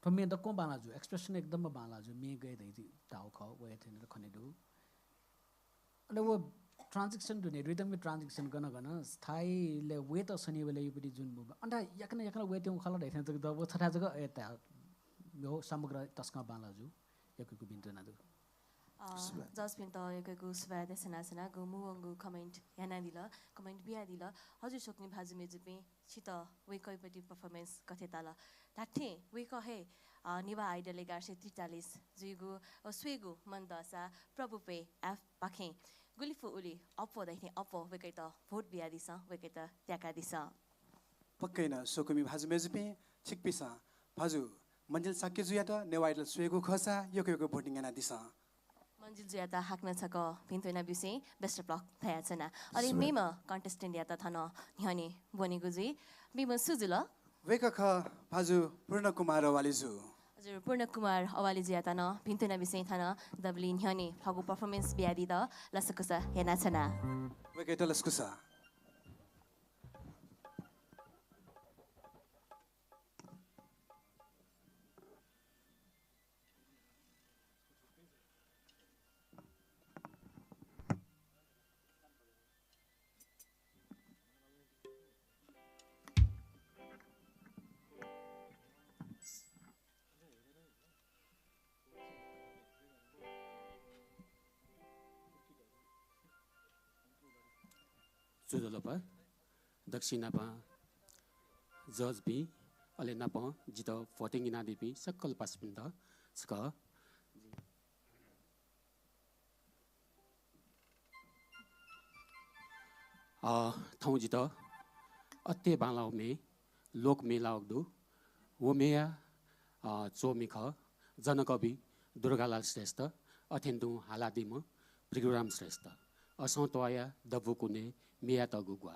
ठोमे त को बाला जो एक्सप्रेसन एकदम बाला जो मे गए दै ताउ ख वे थिन र खने दु अनि वो ट्रान्जेक्सन दुने रिदम में ट्रान्जेक्सन गन स्थायीले वे त शनिवारले योपटि जुन मुभ अन्डा yakna वे त्यो खला दैथन त वो छटा जग एता यो समग्र तस्का बाला जु यकको बिन्तो नदु जस पिन त यकको सुवा देसना सना गु मुंगु कमेन्ट याना दिला कमेन्ट बिया दिला हजुर सोक्ने भाजु मेजुपे छित वे कइपटि परफर्मेन्स कथे ताला थाठे वे कहे नेवा आइडल 1143 जुगु स्वेगु मन्दसा प्रभुपे एफ पाखे गुलिफु उली अपो दैथे अपो वेकै त भोट बिया दिसा वेकै त त्याका दिसा पक्कै न सोकुमी भाजु मेजुपे छिकपिसा भाजु मन्जिल साके जुया त नेवा आइडल स्वेगु खसा योको भोटिङ याना दिसा मन्जिल जुया त हाक्न छक भिन्थोना बिसे बेस्ट ब्लक थया छना अरे मेम कन्टेस्टेन्ट या त थन न्हने बनेगु जुइ मेम सुजुल वेका ख भाजु पूर्ण कुमार वालिजु हजुर पूर्ण कुमार अवाली जुया त न भिन्थोना बिसे थन दबली न्हने फगु परफर्मेन्स बिया दि द लसकुसा हेना छना वेकै त लसकुसा जुदलपा दक्षिणापा जज बी अले नाप जित फटिङिना दिपी सकल पासपिन्द सक ठाउँ जित अत्ते बालाउ मे लोक मेलाउ दु वो मेया चोमिख जनकवि Durgalal Shrestha अथेन्दु हालादिम programme Shrestha असौं तोया दबुकुने Mia तगुगुआ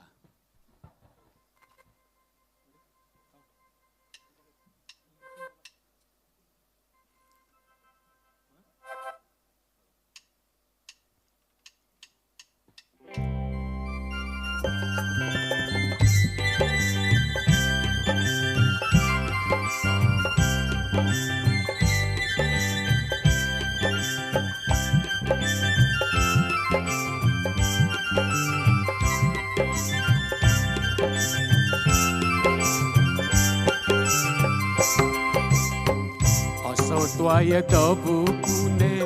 Toya tabu kune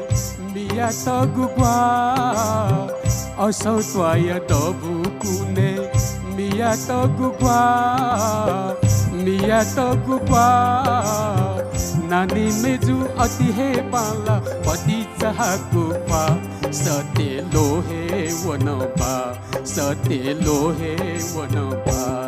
miya tagugwa Asau toya tabu kune miya tagugwa Nani meju ati he pala pati chahaku pa Sate lohe wanaba Sate lohe wanaba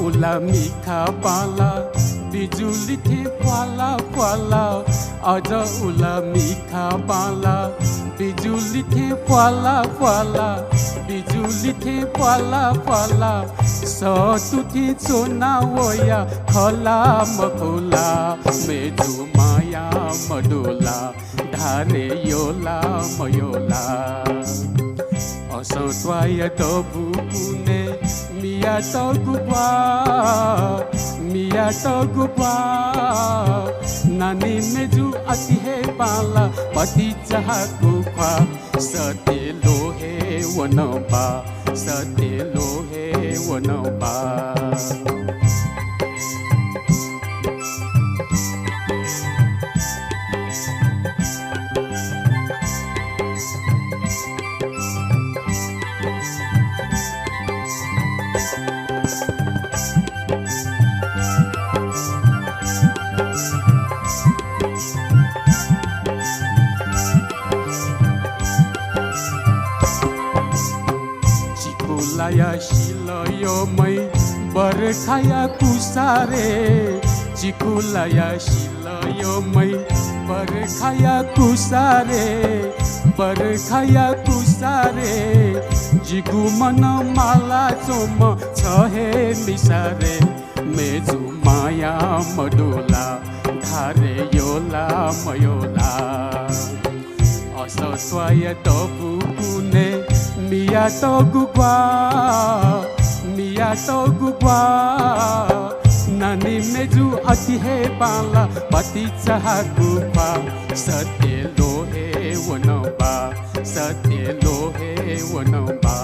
Ula mika pala bijuli the pala pala aja ula mika pala bijuli the pala pala bijuli the pala pala satu thi chona oya khala makola meju maya madola dhare yola mayola Asau toya tabu kune miya tagugwa Nani meju ati he pala pati chahaku kwa Sate lohe wanaba Sate lohe wanaba Laya shila yo mai barkhaya kusare Chikulaya shila yo mai barkhaya kusare Jigu mana mala choma chahe misare Meju maya madola dhare yola mayola Asau toya tabu kune miya tagugwa Nani meju ati he pala pati chahaku pa Sate lohe wanaba Sate lohe wanaba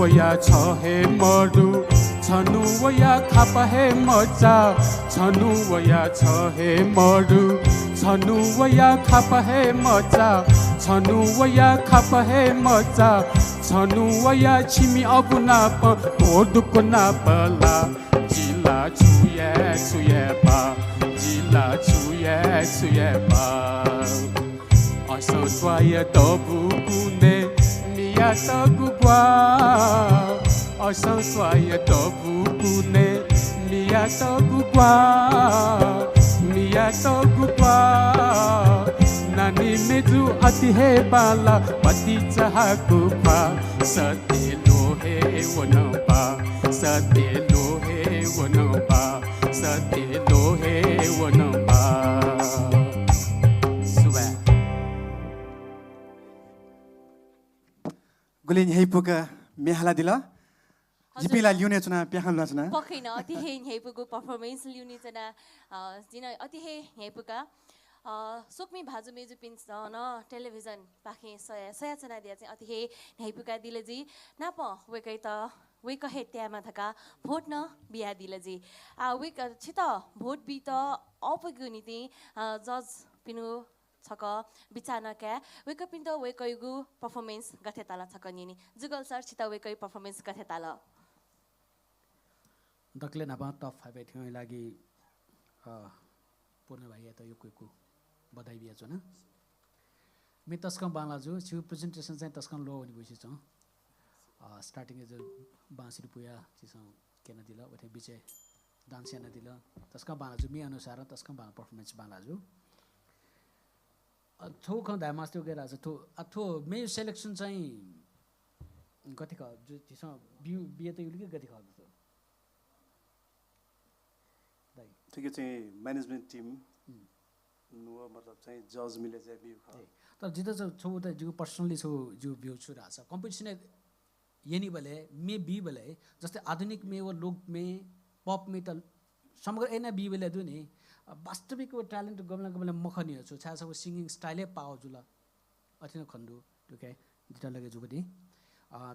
Waya chahe madu Chanu waya khapa he macha Chanu waya chahe madu Chanu waya khapa he macha Chanu waya khapa he macha Chanu waya chimi abuna pa Bodu na pala Jila chuye pa Jila chuye pa Asau toya tabu kune miya tagugwa Asau toya tabu kune miya tagugwa Nani meju ati he pala pati chahaku pa Sate lohe wanaba Sate lohe wanaba Sate lohe wanaba Gulin hei puka mihala dila जिपीलाई ल्याउने चुना प्याखान लचना पखैन अति हे हेपुको परफॉर्मेंस ल्याउने चना जिन अति हे हेपुका सोक्मी भाजु मेजु पिन्स न टेलिभिजन पाखे सया चना दिया चाहिँ अति हे हेपुका दिलजी नाप वेकै त वेक हे त्यामा थका भोट न बिया दिलजी वेक छित भोट बि त अपगु नीति जज पिनु छक बिचाना क्या वेक पिन त वेकैगु परफॉर्मेंस गथे ताला छक निनी जुगल सर छित वेकै परफॉर्मेंस गथे ताला दक्ले नापा टप 5 थियो लागि पूर्ण भाइ त यो कुकु बधाई बिया छ न मे तस्कम बालाजु छु प्रेजेन्टेसन चाहिँ तस्कम लो हुने भइसि छ स्टार्टिङ एज बाँसुरी पुया चिसो केन दिल उठे बिचे डान्स याना दिल तस्कम बालाजु मे अनुसार तस्कम बाला परफॉर्मेंस बालाजु थो ख दामास्तो गेरा छ थो अथो मे सिलेक्सन चाहिँ गति ख जो चिसो बिया त युलिके गति ख ठिकै चाहिँ म्यानेजमेन्ट टिम नुवा मतलब चाहिँ जज मिले चाहिँ बिउ ख तर जित छौ त जो पर्सनली छौ जो बिउ छु राछ कम्पिटिसन यनी बले मे बी बले जस्तै आधुनिक में वो लोक में पप में त समग्र एना बी बले दुनी वास्तविक वो ट्यालेन्ट गमला गमला मखनी छु छा सब सिंगिङ स्टाइलै पाओ जुल अथिन खण्डु टुके जित लगे जुबडी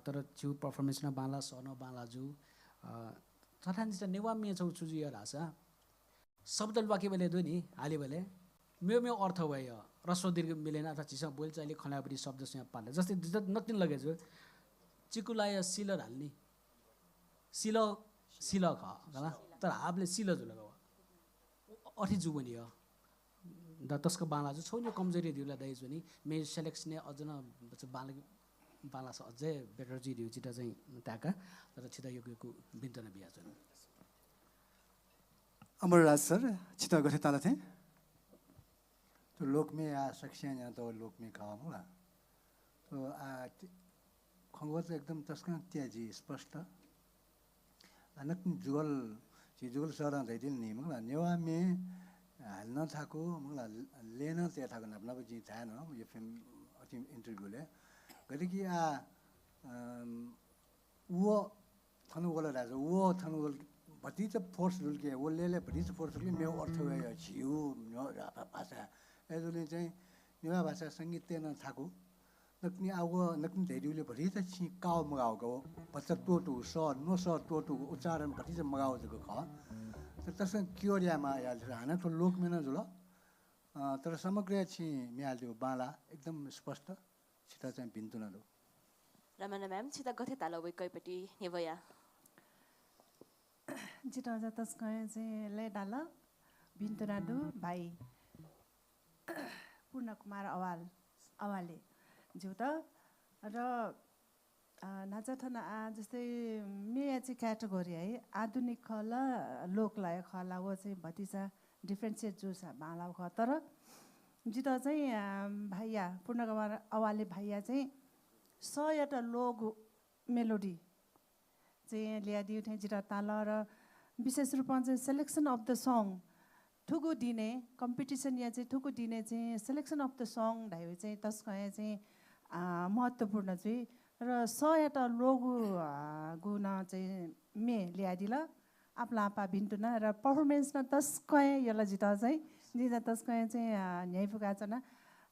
तर छु परफॉर्मेंस न बाला सन बाला जु तथान जित नेवा मे छौ छु जिया राछ शब्द वाक्य बले दुनी हाले बले मेरो अर्थ भयो रस्व दीर्घ मिलेन अथवा चिसा बोल चाहिँ खलाबरी शब्द चाहिँ पाले जस्तै नतिन लगे जो चिकुलाय सिलर हाल्ने सिल सिल खला तर हाबले सिल जुल अठी जुबनी हो द तस्को बाला जो छौ नि कमजोरी दिउला दाइ जुनी मे सिलेक्सन अझ न बाला बाला अझै बेटर जी दिउ चिटा चाहिँ ताका तर छिटा योगको बिन्तन बिया जुन अमरराज सर छिटा गथे ताला थे तो लोक में आ सक्सेन या तो लोक में काम होला तो आ खंगो तो एकदम तस्का त्याजी स्पष्ट अनक जुगल जी जुगल सरा दैदिन नि मगला नेवा में हाल्न थाको मगला लेन ते थाको नपना जी थान यो फिल्म अति इन्टरभ्यू ले गदि कि आ वो थनु बोला राज वो थनु बोल भति त फोर्स दुल के वो ले भति त फोर्स के मे अर्थ भयो छिउ भाषा एजोले चाहिँ नेवा भाषा संगीत न थाको नक्नी आगो नक्नी धेरिउले भरि त छि काउ मगाउको बच्चा टोटु स नो स टोटु उच्चारण भरि त मगाउ जको ख त तसन क्योरियामा याल हाना त लोक मेन जुल तर समग्र छि म्याल्यो बाला एकदम स्पष्ट छिटा चाहिँ बिन्तु न रमना म्याम छिटा गथे ताला वे कैपटी नेवया जिटा ज तस्कै चाहिँ ले डाल बिन्तु नाडु भाइ पूर्ण कुमार अवाले जिउ त र नाचथन जस्तै मे चाहिँ क्याटेगोरी है आधुनिक खल लोकलय खला वो चाहिँ भतिसा डिफ्रेन्सिएट जो छ बाला ख तर जित चाहिँ भाइया पूर्ण कुमार अवाले भाइया चाहिँ 100 लोक मेलोडी चाहिँ ल्यादियो थिएँ जिटा ताल र विशेष रूपमा चाहिँ सेलेक्सन अफ द सङ ठुगु दिने कम्पिटिसन या चाहिँ ठुगु दिने चाहिँ सेलेक्सन अफ द सङ ढाइ चाहिँ तस्को चाहिँ महत्त्वपूर्ण चाहिँ र 100 लोगु गुण चाहिँ मे ल्यादिल आपला आपा भिन्टुन र पर्फर्मेन्स न तस्को यसलाई जिता चाहिँ जिता तस्को चाहिँ न्यायपुगा छ न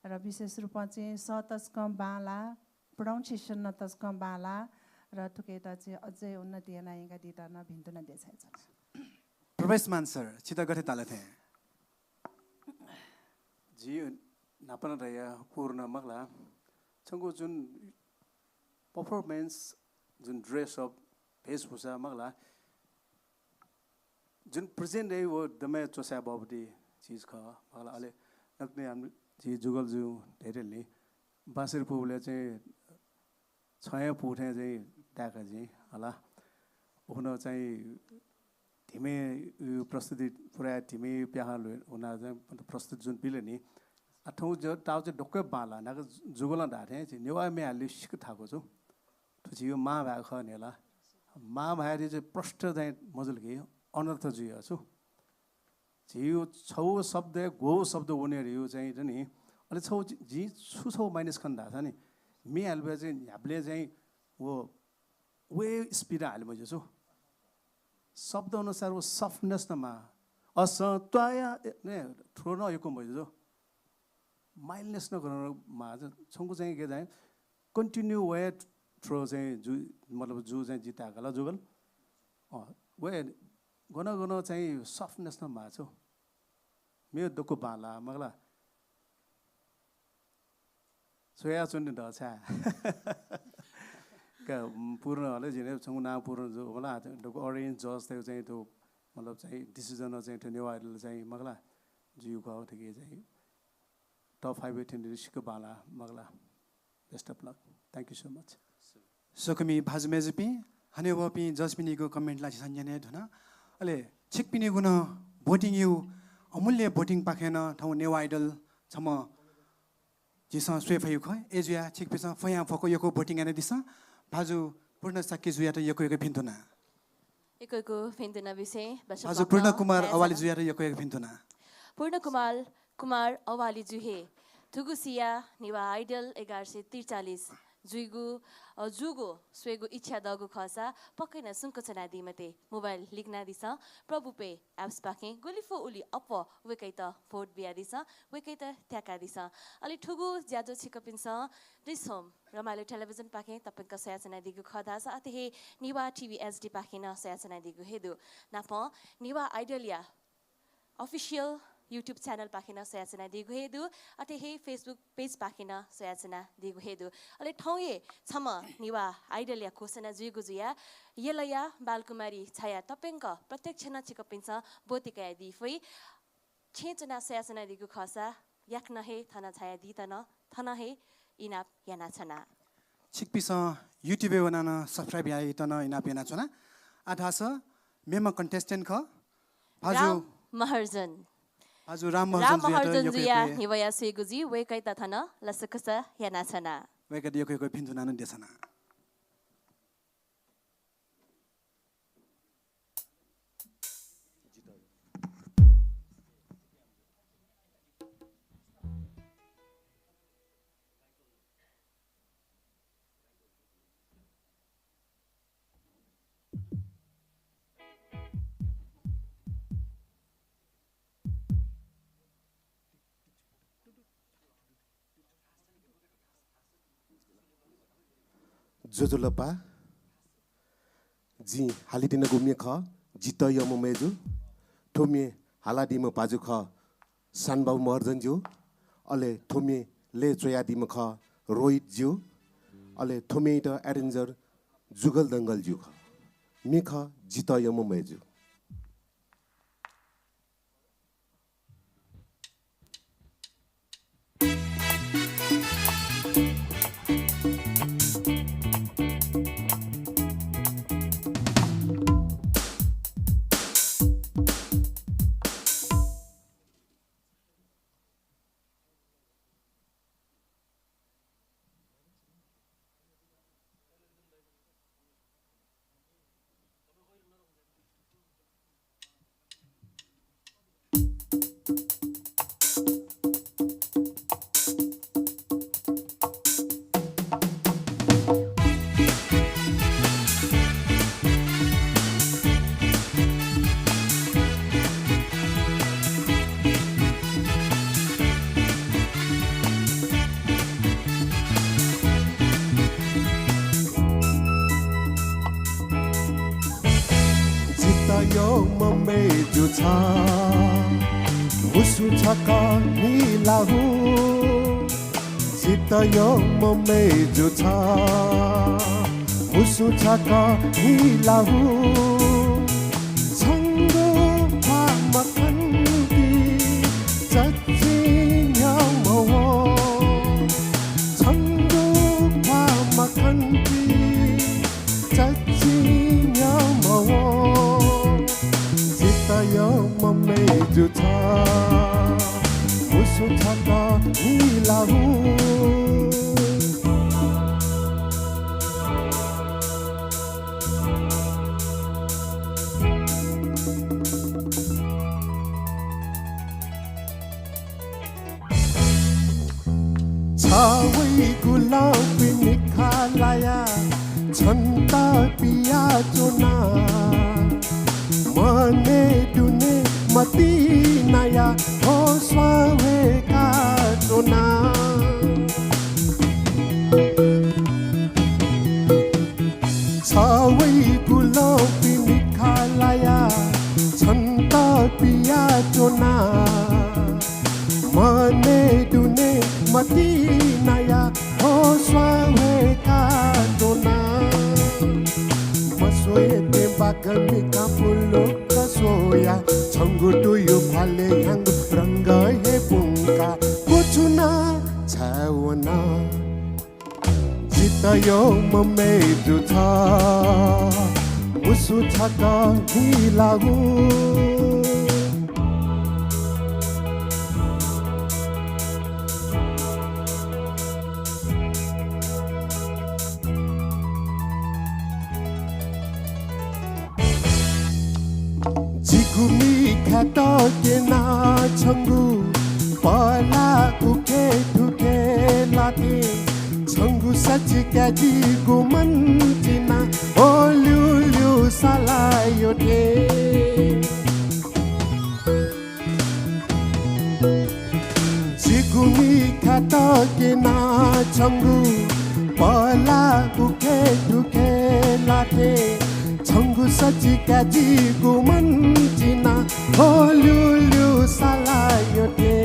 र विशेष रूपमा चाहिँ तस्को बाला प्रोनाउन्सिएसन न तस्को बाला र ठुकेटा चाहिँ अझै उन्नति नायका दिटा न भिन्टुन देखाइ छ प्रवेशमान सर छिटा गथे ताला थे जी नापन रया पूर्ण मगला छंगो जुन परफॉर्मेंस जुन ड्रेस अप वेशभूषा मगला जुन प्रेजेन्ट है वो दमे चोसा बाबडी चीज ख मगला अले नक्ने हम जी जुगल जु धेरैले बासिर पुले चाहिँ छया पुठे चाहिँ टाका जी होला हुन चाहिँ धीमे प्रस्तुति पुरा धीमे प्याहा हुना चाहिँ प्रस्तुत जुन पिले नि अठौँ जो टाउ चाहिँ ढोक्कै बाला नाक जुगल ढाटे चाहिँ नेवा मे हाल्यो सिक थाको छु तो यो मा भएको ख नेला मा भएर चाहिँ प्रष्ट चाहिँ मजुल के अनर्थ जुयो छु जियो छौ शब्द गो शब्द हुने यो चाहिँ नि अलि छौ जी छु छौ माइनस खन्दा छ नि मे हाल्बे चाहिँ हामीले चाहिँ वो वे स्पिड हाल्यो मैले जो शब्द अनुसार वो सफ्टनेस नमा अस त्वाया ने थ्रो न यो मैले जो माइल्डनेस न गर्न मा छंगु चाहिँ के चाहिँ कन्टिन्यू वे थ्रो चाहिँ जु मतलब जु चाहिँ जिता गला जुगल वे गन चाहिँ सफ्टनेस न मा छ मेरो दुखो बाला मगला सोया चुन्ने ढछ का पूर्ण हले जिने छंगु ना पूर्ण जो होला दको ऑरेंज जस त्यो चाहिँ त्यो मतलब चाहिँ डिसिजन चाहिँ त्यो नेवा आइडल चाहिँ मगला जिउ को थके चाहिँ टप 5 एटेन्डेन्स को बाला मगला best of luck thank you so much सोकमी भाजमेजपी हनेवपी जसपिनीको कमेन्ट ला सन्जने धुना अले छिकपिनी गुन भोटिङ यु अमूल्य भोटिङ पाखेन ठाउँ नेवा आइडल छम जिस स्वेफयु ख एजुया छिकपिसा फया फको यको भोटिङ आने दिस भाजु पूर्ण साक्य जुया त यको भिन्तुना यको भिन्तुना विषय भाजु पूर्ण कुमार अवाली जुया त यको भिन्तुना पूर्ण कुमार अवाली जुहे थुगुसिया नेवा आइडल 1143 जुगो स्वेगो इच्छा दगो खसा पक्कै न सुनको छना दिमते मोबाइल लिखना दिस प्रभु पे एप्स पाखे गोलिफो उली अप वेकै त भोट बिया दिस वेकै त ट्याका दिस अलि ठुगु ज्याजो छिकपिन्छ दिस होम रमाइलो टेलिभिजन पाखे तपाईंका सयाचना दिगु खदा छ अते हे निवा टिभी एसडी पाखे न सयाचना दिगु हेदु नाप निवा आइडलिया अफिशियल YouTube channel पाखिना सयाचना दिगु हेदु अते हे Facebook पेज पाखिना सयाचना दिगु हेदु अले ठौये छम निवा आइडलिया घोषणा जुगु जुया यलया बालकुमारी छाया तपेंक प्रत्यक्ष न छिकपिन्छ बोतिका दिफै छेचना सयाचना दिगु खसा याक्न हे थना छाया दितन थना हे इनाप याना छना छिकपिस YouTube वनान सब्स्क्राइब या इतन इनाप याना छना आधास मेमा कन्टेस्टेन्ट ख भाजु महर्जन हजुर राम महर्जन जुया हिवया सेगुजी वेकै त थन लसकसा याना छना वेकै यको भिन्तुना न देसना जोजोलपा जी हालिदिन गुम्य ख जित यम मेजु थोमे हालादिम पाजु ख सानबाउ महर्जन ज्यू अले थोमे ले चोयादिम ख रोहित ज्यू अले थोमे त एरेन्जर जुगल दंगल ज्यू ख मिख जित यम मेजु Musu chaka nilahu Sita yo meju cha Musu chaka nilahu Sanggo pa makanti Chachi nyang mawo Sanggo pa makanti Chachi nyang mawo Sita meju cha Musu chaka nilahu Chawai gulabi nikhalaya Chan छन्ता पिया चुना मने दुने मती नया हो स्वावे का चुना छवै गुलो पिनी खालाया छन्ता पिया चुना मने दुने मती नया हो स्वावे का चुना मसोये ते बागमी का पुलो kasoya changu tuyu phale yang ranga he punka kuchuna chawana jitayo mame jutha musu chaka hilahu Jigumi kata kena changu pala uke tuke lati changu sachi kaji gumantina olulu salayote Jigumi kata kena changu pala uke tuke lati Changu sachi kaji gumantina olulu salayote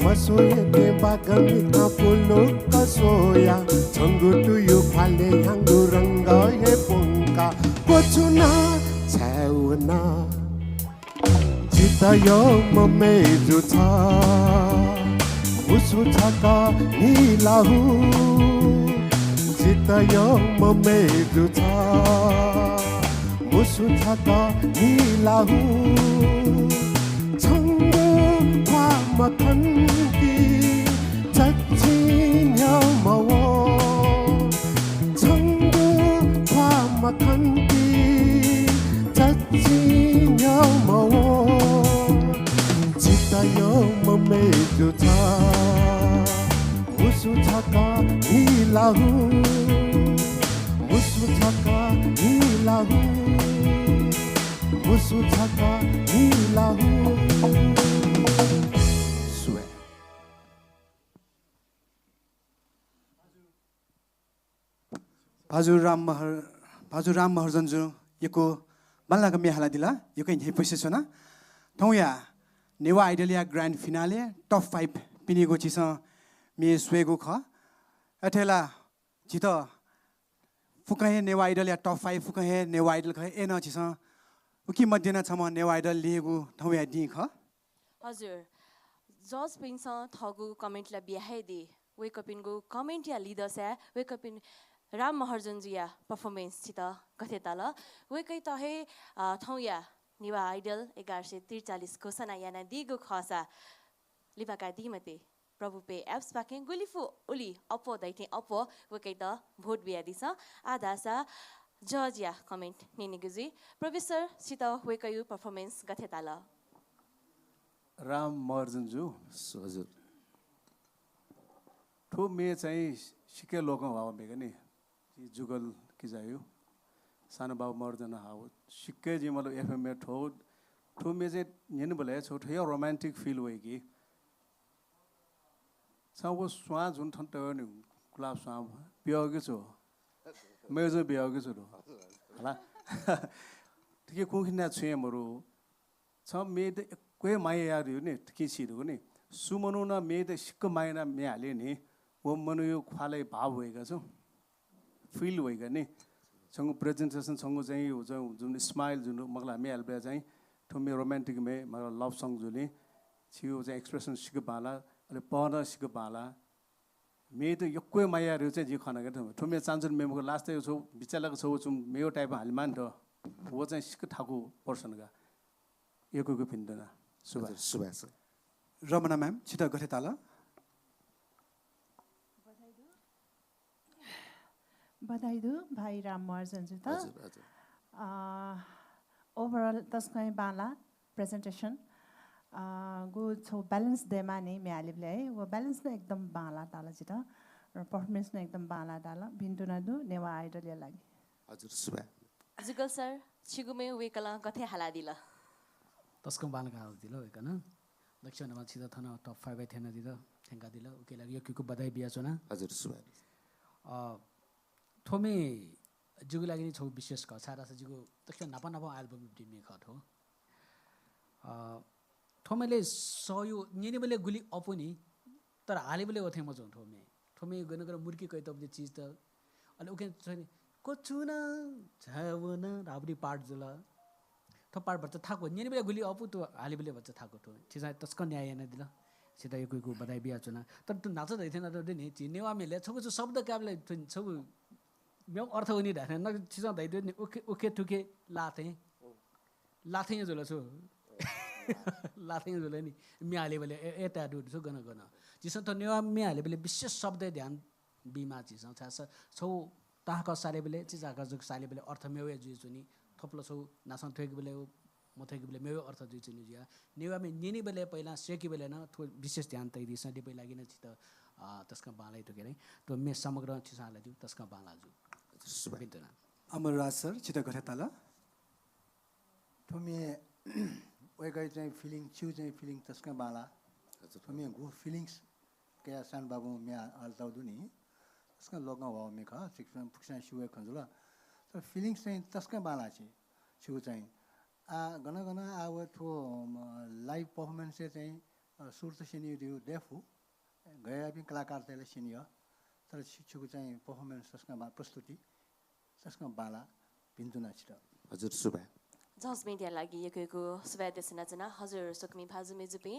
Masoye te bagami kapulo kasoya Changu tuyu phale hangu ranga he punka Kochuna chauna Jitayo mame jutha Musu chaka nilahu Jitayo mame jutha Musu chaka nilahu Changu kwa makanki Chachin yao mawo Changu kwa makanki Chachin yao mawo Jitayo mame jutha Musu chaka nilahu Musu chaka nilahu Musu chaka nilahu Swear Baju Ram Maharjanju yako balnaga mihala dila yako inhe posisiona Tonya Newa Idolia Grand Finale Top 5 pinigo chisa mi swego kha athela chito fukahe Newa Idolia Top 5 fukahe Newa Idol kha ena chisa uki madena chama Newa Idol liego thawya di kha हजुर जज पिन्छ थगु कमेन्ट ला बिहाइ दे वेक अप इनको कमेन्ट या लिडर से wake up in Ram Maharjan जिया परफॉर्मेंस छिता कथे ताल वेकै तहे थौया नेवा आइडल 1143 घोषणा याना दिगो खसा लिबाका दिमते प्रभु पे एप्स पाके गुलिफु उली अपो दैथे अपो वेकै त भोट बिया दिस आधा सा जज या कमेन्ट निनिगुजी प्रोफेसर छिता वेकयु परफॉर्मेंस कथे ताल राम महर्जनजु हजुर ठो मे चाहिँ सिके लोक हावा बेगनी जुगल कि जायो सानो बाबु महर्जन हाउ सिके जी मतलब एफएम में ठो मे चाहिँ नेन बोले छोटो या रोमांटिक फील होई कि साउ स्वा जुन थन त नि गुलाब स्वा बियागे छु मे जो बियागे छु हला ठीक कुखिना छेमहरु छ मे कोही माया यार नि किसिरु नि सुमनु न मे त सिक्क मायना मे हाले नि वो मनु यो ख्वाले भाव होएका छ फिल होएका नि सँग प्रेजेन्टेसन सँग चाहिँ हो जुन स्माइल जुन मगला मे हालबे चाहिँ थोमे रोमान्टिक मे मगला लभ सङ जुनि छियो चाहिँ एक्सप्रेसन सिक्क बाला अले पहना सिक्क बाला मे त यो कोही माया यार चाहिँ जी खाना के थोमे चान्जुन मेमको लास्ट यो छौ बिचालाको छौ जुम मेयो टाइपमा हालमान त वो चाहिँ सिक्क ठाकु पर्सनका एकको पिन्दैन सुभाष रमना मैम छिटो गथे ताल बधाई दु भाइ राम महर्जनजु त ओभरअल तस्कै बाला प्रेजेन्टेसन गु छौ ब्यालेन्स देमा नै म्यालिबले है वो ब्यालेन्स न एकदम बाला ताला छिटा र पर्फर्मेन्स न एकदम बाला डाला बिन्तु नदु नेवा आइडल या लागि हजुर सुबा जुगल सर छिगुमे वेकला कथे हाला दिल तस्कम बालका हाल दिल एकन दक्षिण मा छिदा थन टप 5 ai थेन दिल थेंका दिल ओके लागि यकीको बधाई बिया छना हजुर सुबा थोमे जुगु लागि नि छौ विशेष क छारा छ जुगु दक्षिण नापा नापा एल्बम दिने खट हो थोमेले सयो निनेबले गुली अपुनी तर हालेबले ओथे म जौ थोमे गन गन मुर्की कइ तब चीज त अनि ओके छैन कोचुना छावना राबरी पार्ट जुल थो पार्ट बच्चा थाको निनेबले गुली अपु त हालेबले बच्चा थाको थो छिसा तस्क न्याय न दिल सिधा यो कोइको बधाई बिया चुना तर तु नाच दैथेन त नि चिनेवा मेले छको शब्द काबले छौ म्याउ अर्थ हुने ढाने न छिसा दैदे नि ओके ओके टुके लाथे जुल छु लाथे जुल नि म्याले बले एटा दुड छु गन गन जिस त नेवा म्याले बले विशेष शब्द ध्यान बिमा जिस छ छौ ताका साले बले चिजाका जुग साले बले अर्थ मेवे जुइ छुनी थप्लो छौ नासन थेक बले मथेक बले मेवे अर्थ जुइ छुनी जिया नेवा मे निनी बले पहिला सेकी बले न थो विशेष ध्यान तै दिस दिपै लागि न छित तस्का बालाई तो केरे तो मे समग्र छिसाले जु तस्का बाला जु सुबिन्तना अमर राज सर चिता गरे ताला थोमे वेगै चाहिँ फिलिङ छु चाहिँ फिलिङ तस्का बाला थोमे गु फिलिङ्स के सान बाबु मे आल्ताउ दुनी तस्का लोगन व मे ख सिक्सन फुक्सन सुवे खजुल तर फिलिङ्स चाहिँ तस्का बाला छु चाहिँ गन गन आव थो लाइभ परफर्मेन्स चाहिँ सुर त सिनि दिउ देफु गया पनि कलाकार त्यसले सिनियो तर शिक्षकको चाहिँ पर्फर्मेन्स तस्का प्रस्तुति तस्का बाला बिन्दुना छिट हजुर सुबा जस मिडिया लागि यको सुवेद सनाजना हजुर सुकमी भाजु मेजुपे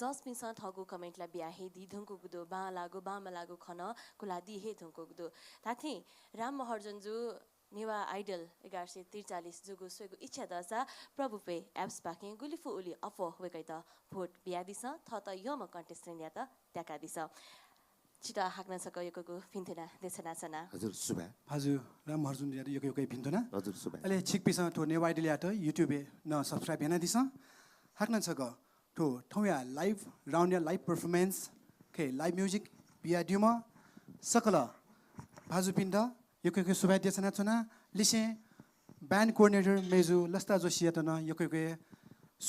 जस मिसा थगु कमेन्टला बियाहे दि धुंको गुदो बा लागो खन कुलादी हे धुंको गुदो ताथे राम महर्जनजु नेवा आइडल 1143 जुगु स्वेगु इच्छा दशा प्रभुपे एप्स बाके गुलिफु उली अफो वेकै त भोट बिया दिस थ त यम कन्टेस्टेन्ट या त त्याका दिस छिटा हाक्न सक यको फिन्थेना देसना सना हजुर सुबा हजुर राम हर्जुन या यको फिन्थेना हजुर सुबा अले छिक पिसा तो नेवा आइडल या त युट्युब न सब्स्क्राइब हेना दिस हाक्न सक तो ठौया लाइभ राउन्ड या लाइभ परफॉर्मेंस के लाइभ म्युजिक बिया दिउमा सकल भाजु पिण्ड यको सुबा देसना छना लिसे ब्यान्ड कोअर्डिनेटर मेजु लस्ता जोशी या त न यको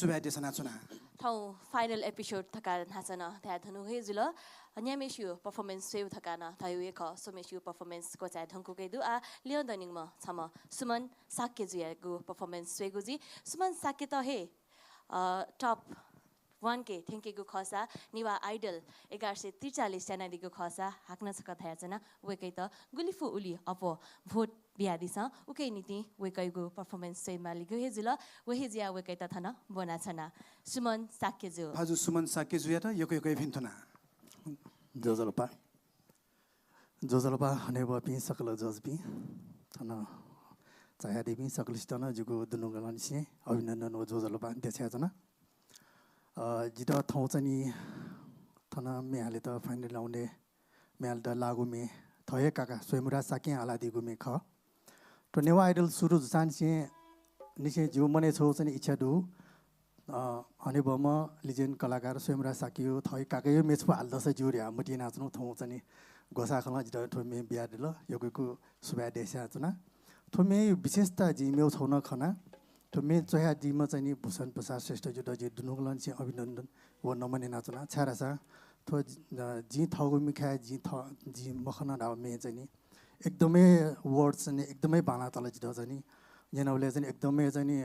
सुबा देसना छना ठौ फाइनल एपिसोड थका नाचन त्या धनु हे जुल न्यामेशु परफॉर्मेंस सेव थकाना थायु एक सोमेशु परफॉर्मेंस को चाहे ढंगको केदु आ लियो दनिङ म छम सुमन साक्य जुयागु परफॉर्मेंस सेगुजी सुमन साक्य त हे टप 1 के थेंकेगु खसा निवा आइडल 1143 जना दिगु खसा हाक्न सक थाया जना वेकै त गुलिफु उली अपो भोट बिया दिस उकै नीति वेकैगु परफॉर्मेंस सेव मालिगु हे जुल वहे जिया वेकै त थन बना छना सुमन साक्य जु हजुर सुमन साक्य जुया त यको फिन्थना जोजलपा हनेबा पि सकल जजबी थन चायादि पि सकलिस्टन जुगु दुनु गलनसी अभिनन्दन ओ जोजलपा देछ्या जना जित थौ चाहिँ थन मेहाले त फाइनल आउने मेहाल त लागु मे थये काका स्वयंरा साके आलादि गुमे ख तो नेवा आइडल सुरु जान से निसे जिउ मने छौ चाहिँ इच्छा दु हनेबम लिजेन्ड कलाकार स्वयंरा साकियो थय काकै मेच पो हाल्दछ जिउर्या मुटी नाच्नु थौ चाहिँ गोसा खला जित थोमे बिया दिल यगुको सुबा देस्या जना थोमे विशेषता जि मेउ छौन खना थोमे चया जिम चाहिँ नि भूषण प्रसाद श्रेष्ठ जुट जि दुनुगलन से अभिनन्दन व नमने नाचना छारासा थो जि थगु मिखा जि मखना डाउ मे चाहिँ नि एकदमै वर्ड्स चाहिँ एकदमै बाला तल जित चाहिँ नि जनौले चाहिँ एकदमै चाहिँ नि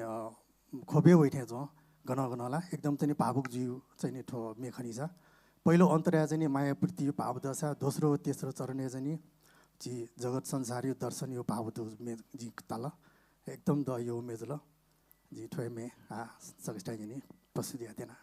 खोबे वइथे जो गनगनला एकदम चाहिँ भावुक जिउ चाहिँ नि थो मेखनी छ पहिलो अन्तर्या चाहिँ नि माया प्रीति भाव दशा दोस्रो तेस्रो चरण चाहिँ नि जी जगत संसार यो दर्शन यो भाव मे जी तल एकदम द यो मेजल जी ठोय मे सगस्टा नि प्रस्तुति आतेना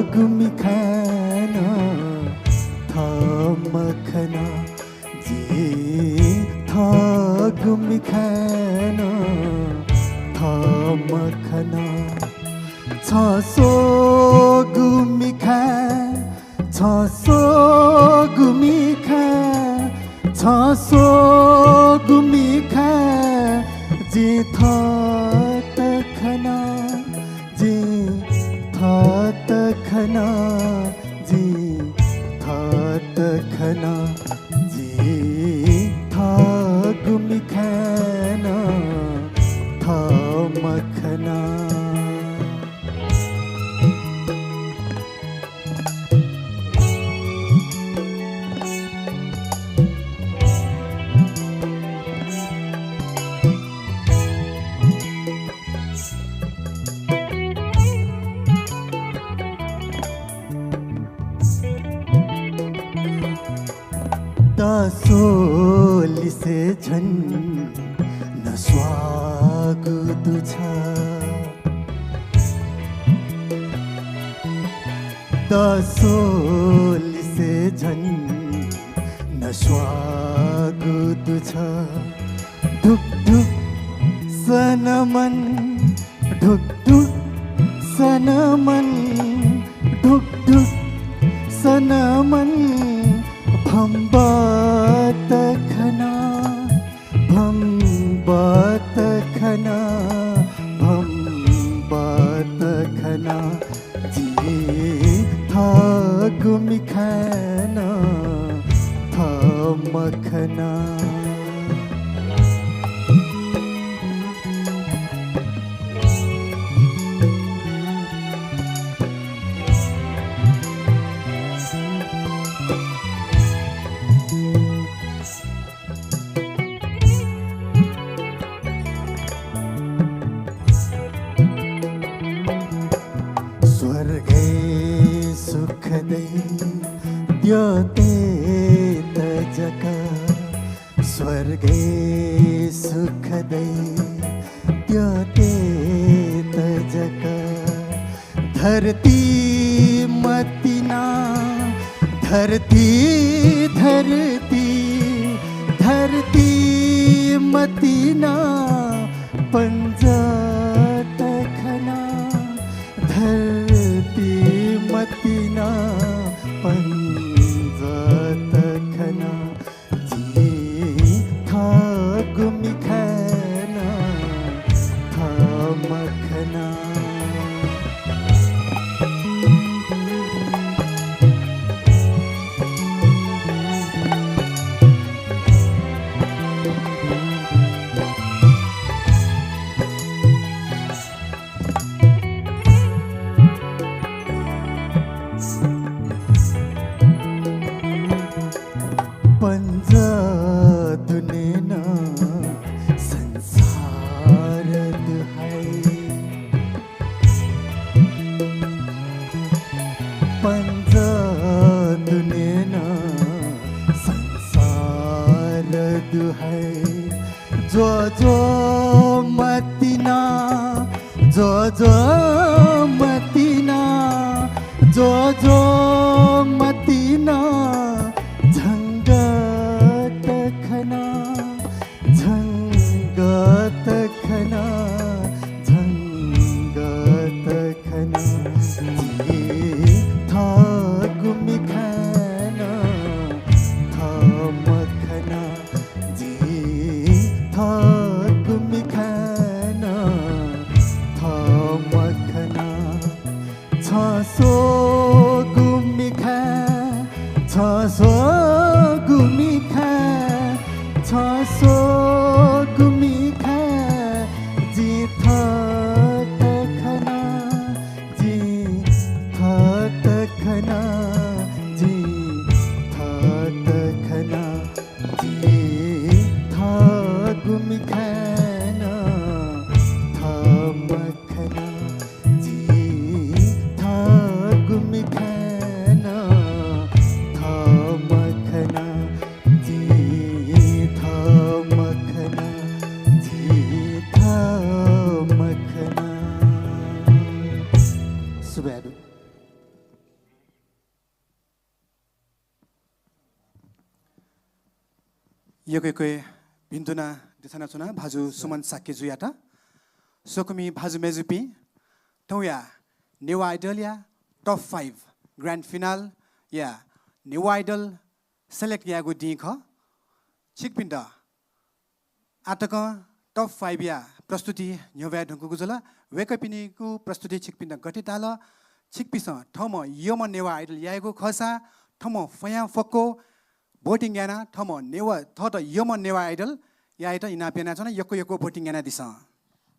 गुमिखा खान थमखन छसो गुमी खा छसो गुमी खा छसो गुमी खा जे थत खना जे थत खना जे थत खना जे थ गुमी खान थमखना सोली से झन नस्वागुदु छ सोली से झन नस्वागुदु छ ढुक ढुक सनमन ढुक ढुक सनमन ढुक ढुक सनमन भम्बाट खना भम्बाट खना भम्बाट खना जी था गुमी खाना थमखना द्योते तजक स्वर्गे सुखदै द्योते तजक धरती मतिना धरती धरती धरती मतिना पंजात खना धरती मतिना पंजात खना जी था गुमी खाना थमखना जो मतिना जो मतिना जो मतिना झंगत खना झंगत खना झंगत खना जी था गुमी खाना थमखना जी था गुमी खाना थमखना छसो गुमी खा छसो गुमी खा छसो गुमी खा जी थत खना जी थत खना जी थत खना जी था गुमी खाना थमखना जी था गुमी खाना थमखना जी थमखना जी थमखना सुबह यो कोही बिन्दुना Desana chuna bhaju suman sakki juyata. Sokumi bhaju mezupi. Toya Newa Idol ya top 5 grand final ya Newa Idol select ya go dinko. Chikpinda ataka top 5 ya prastuti nyova ढंगको गुजला वेकपिनी को प्रस्तुति छिकपिन गति ताल छिकपिस ठम यम नेवा आइडल याएको खसा ठम फया फक्को भोटिङ याना ठम नेवा थ त यम नेवा आइडल याइट इना पेना छन यको यको भोटिङ याना दिस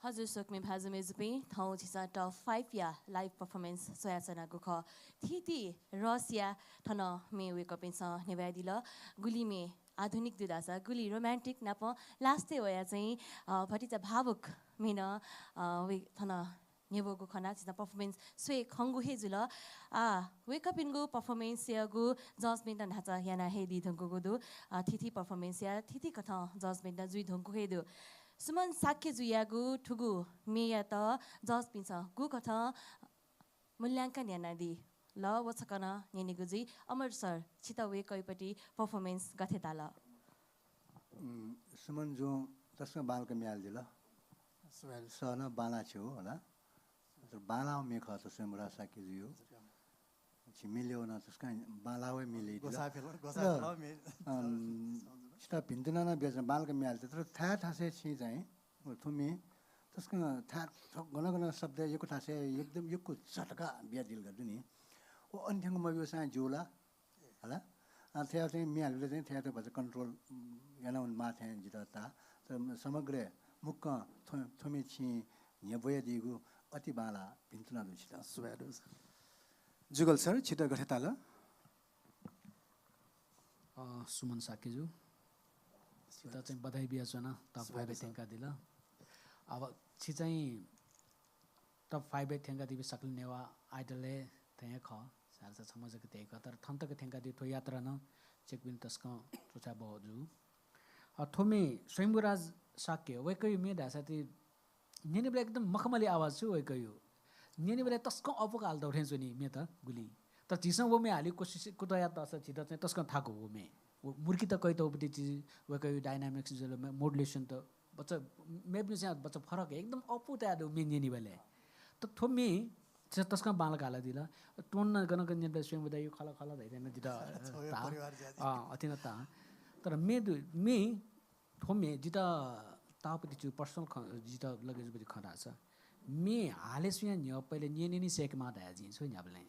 हजुर सोकमे भाजु मेजुपे ठाउँ छिसा टप 5 या लाइभ पर्फर्मेन्स सोयाचनाको ख थिति रसिया ठन मे वेकपिन्स नेवा दिल गुलीमे आधुनिक दुदासा गुली रोमान्टिक नाप लास्टे होया चाहिँ भटिचा भावुक मेन वे थन नेबोको खना चिता पर्फर्मेन्स स्वे खंगु हे जुल वेकअप इनको पर्फर्मेन्स यागु जजमेन्ट नाचा याना हे दि धंगु गुदु थिथि पर्फर्मेन्स या थिथि कथा जजमेन्ट जुइ धंगु हे दु सुमन साक्य जुयागु ठुगु मेया त जजपिन्छ गु कथा मूल्याङ्कन याना दि ल वचकना नेनेगु जी अमर सर चितावे कइपटी पर्फर्मेन्स गथे ताल सुमन जो तस्का बालका म्याल दिला सना बाला छु होला बाला मेख त सेमरा साकी जियो छिमिल्यो न तस्का बालावे मिले स्टा भिन्तना न बेच बालका म्याल त था थासे छि चाहिँ थुमी तस्का था गना गना शब्द यको थासे एकदम यको झटका बिया दिल गर्दु नि ओ अन्थ्याङ मबियो सा जोला होला थ्या चाहिँ म्यालले चाहिँ थ्या त भन्छ कन्ट्रोल याना उन माथे जिता समग्र मुक्क थुमी छि न्यबोया दिगु अति बाला भिन्तना दुछिता सुबाडो जुगल सर छिटो गथे ताल सुमन साकेजु सिता चाहिँ बधाई बिया छन टप 5 थ्याङ्का दिल अब छि चाहिँ टप 5 थ्याङ्का दिबे सकल नेवा आइडलले त्यहाँ ख सारसा समाजक त्यही तर थन्तक थ्याङ्का दि थो यात्रा न चेकबिन तस्क चोचा बहजु थोमे स्वयंराज साके वेकै मे ढासाति नेने बेला एकदम मखमली आवाज छु वेकैयो नेने बेला तस्क अपक हाल दौठे छु नि मे त गुली त चिस वो मे हाली कोशिश कुतया तस छित चाहिँ तस्क थाको हो मे मुर्की त कै त उपति चीज वेकै डायनामिक्स जो मोडुलेसन त बच्चा मे पनि चाहिँ बच्चा फरक एकदम अपु त आदो मे नेने बेला त थोमे तस्का बालक हाल दिला टोन गन गन नेता स्वयं बदाई खला खला धैदैन जिता अतिन ता तर मे थोमे जिता तापति छु पर्सनल जिता लगेज बदि खडा छ मे हाले सुया न्य पहिले नेनेनी सेक मा दया जी छ न्याबले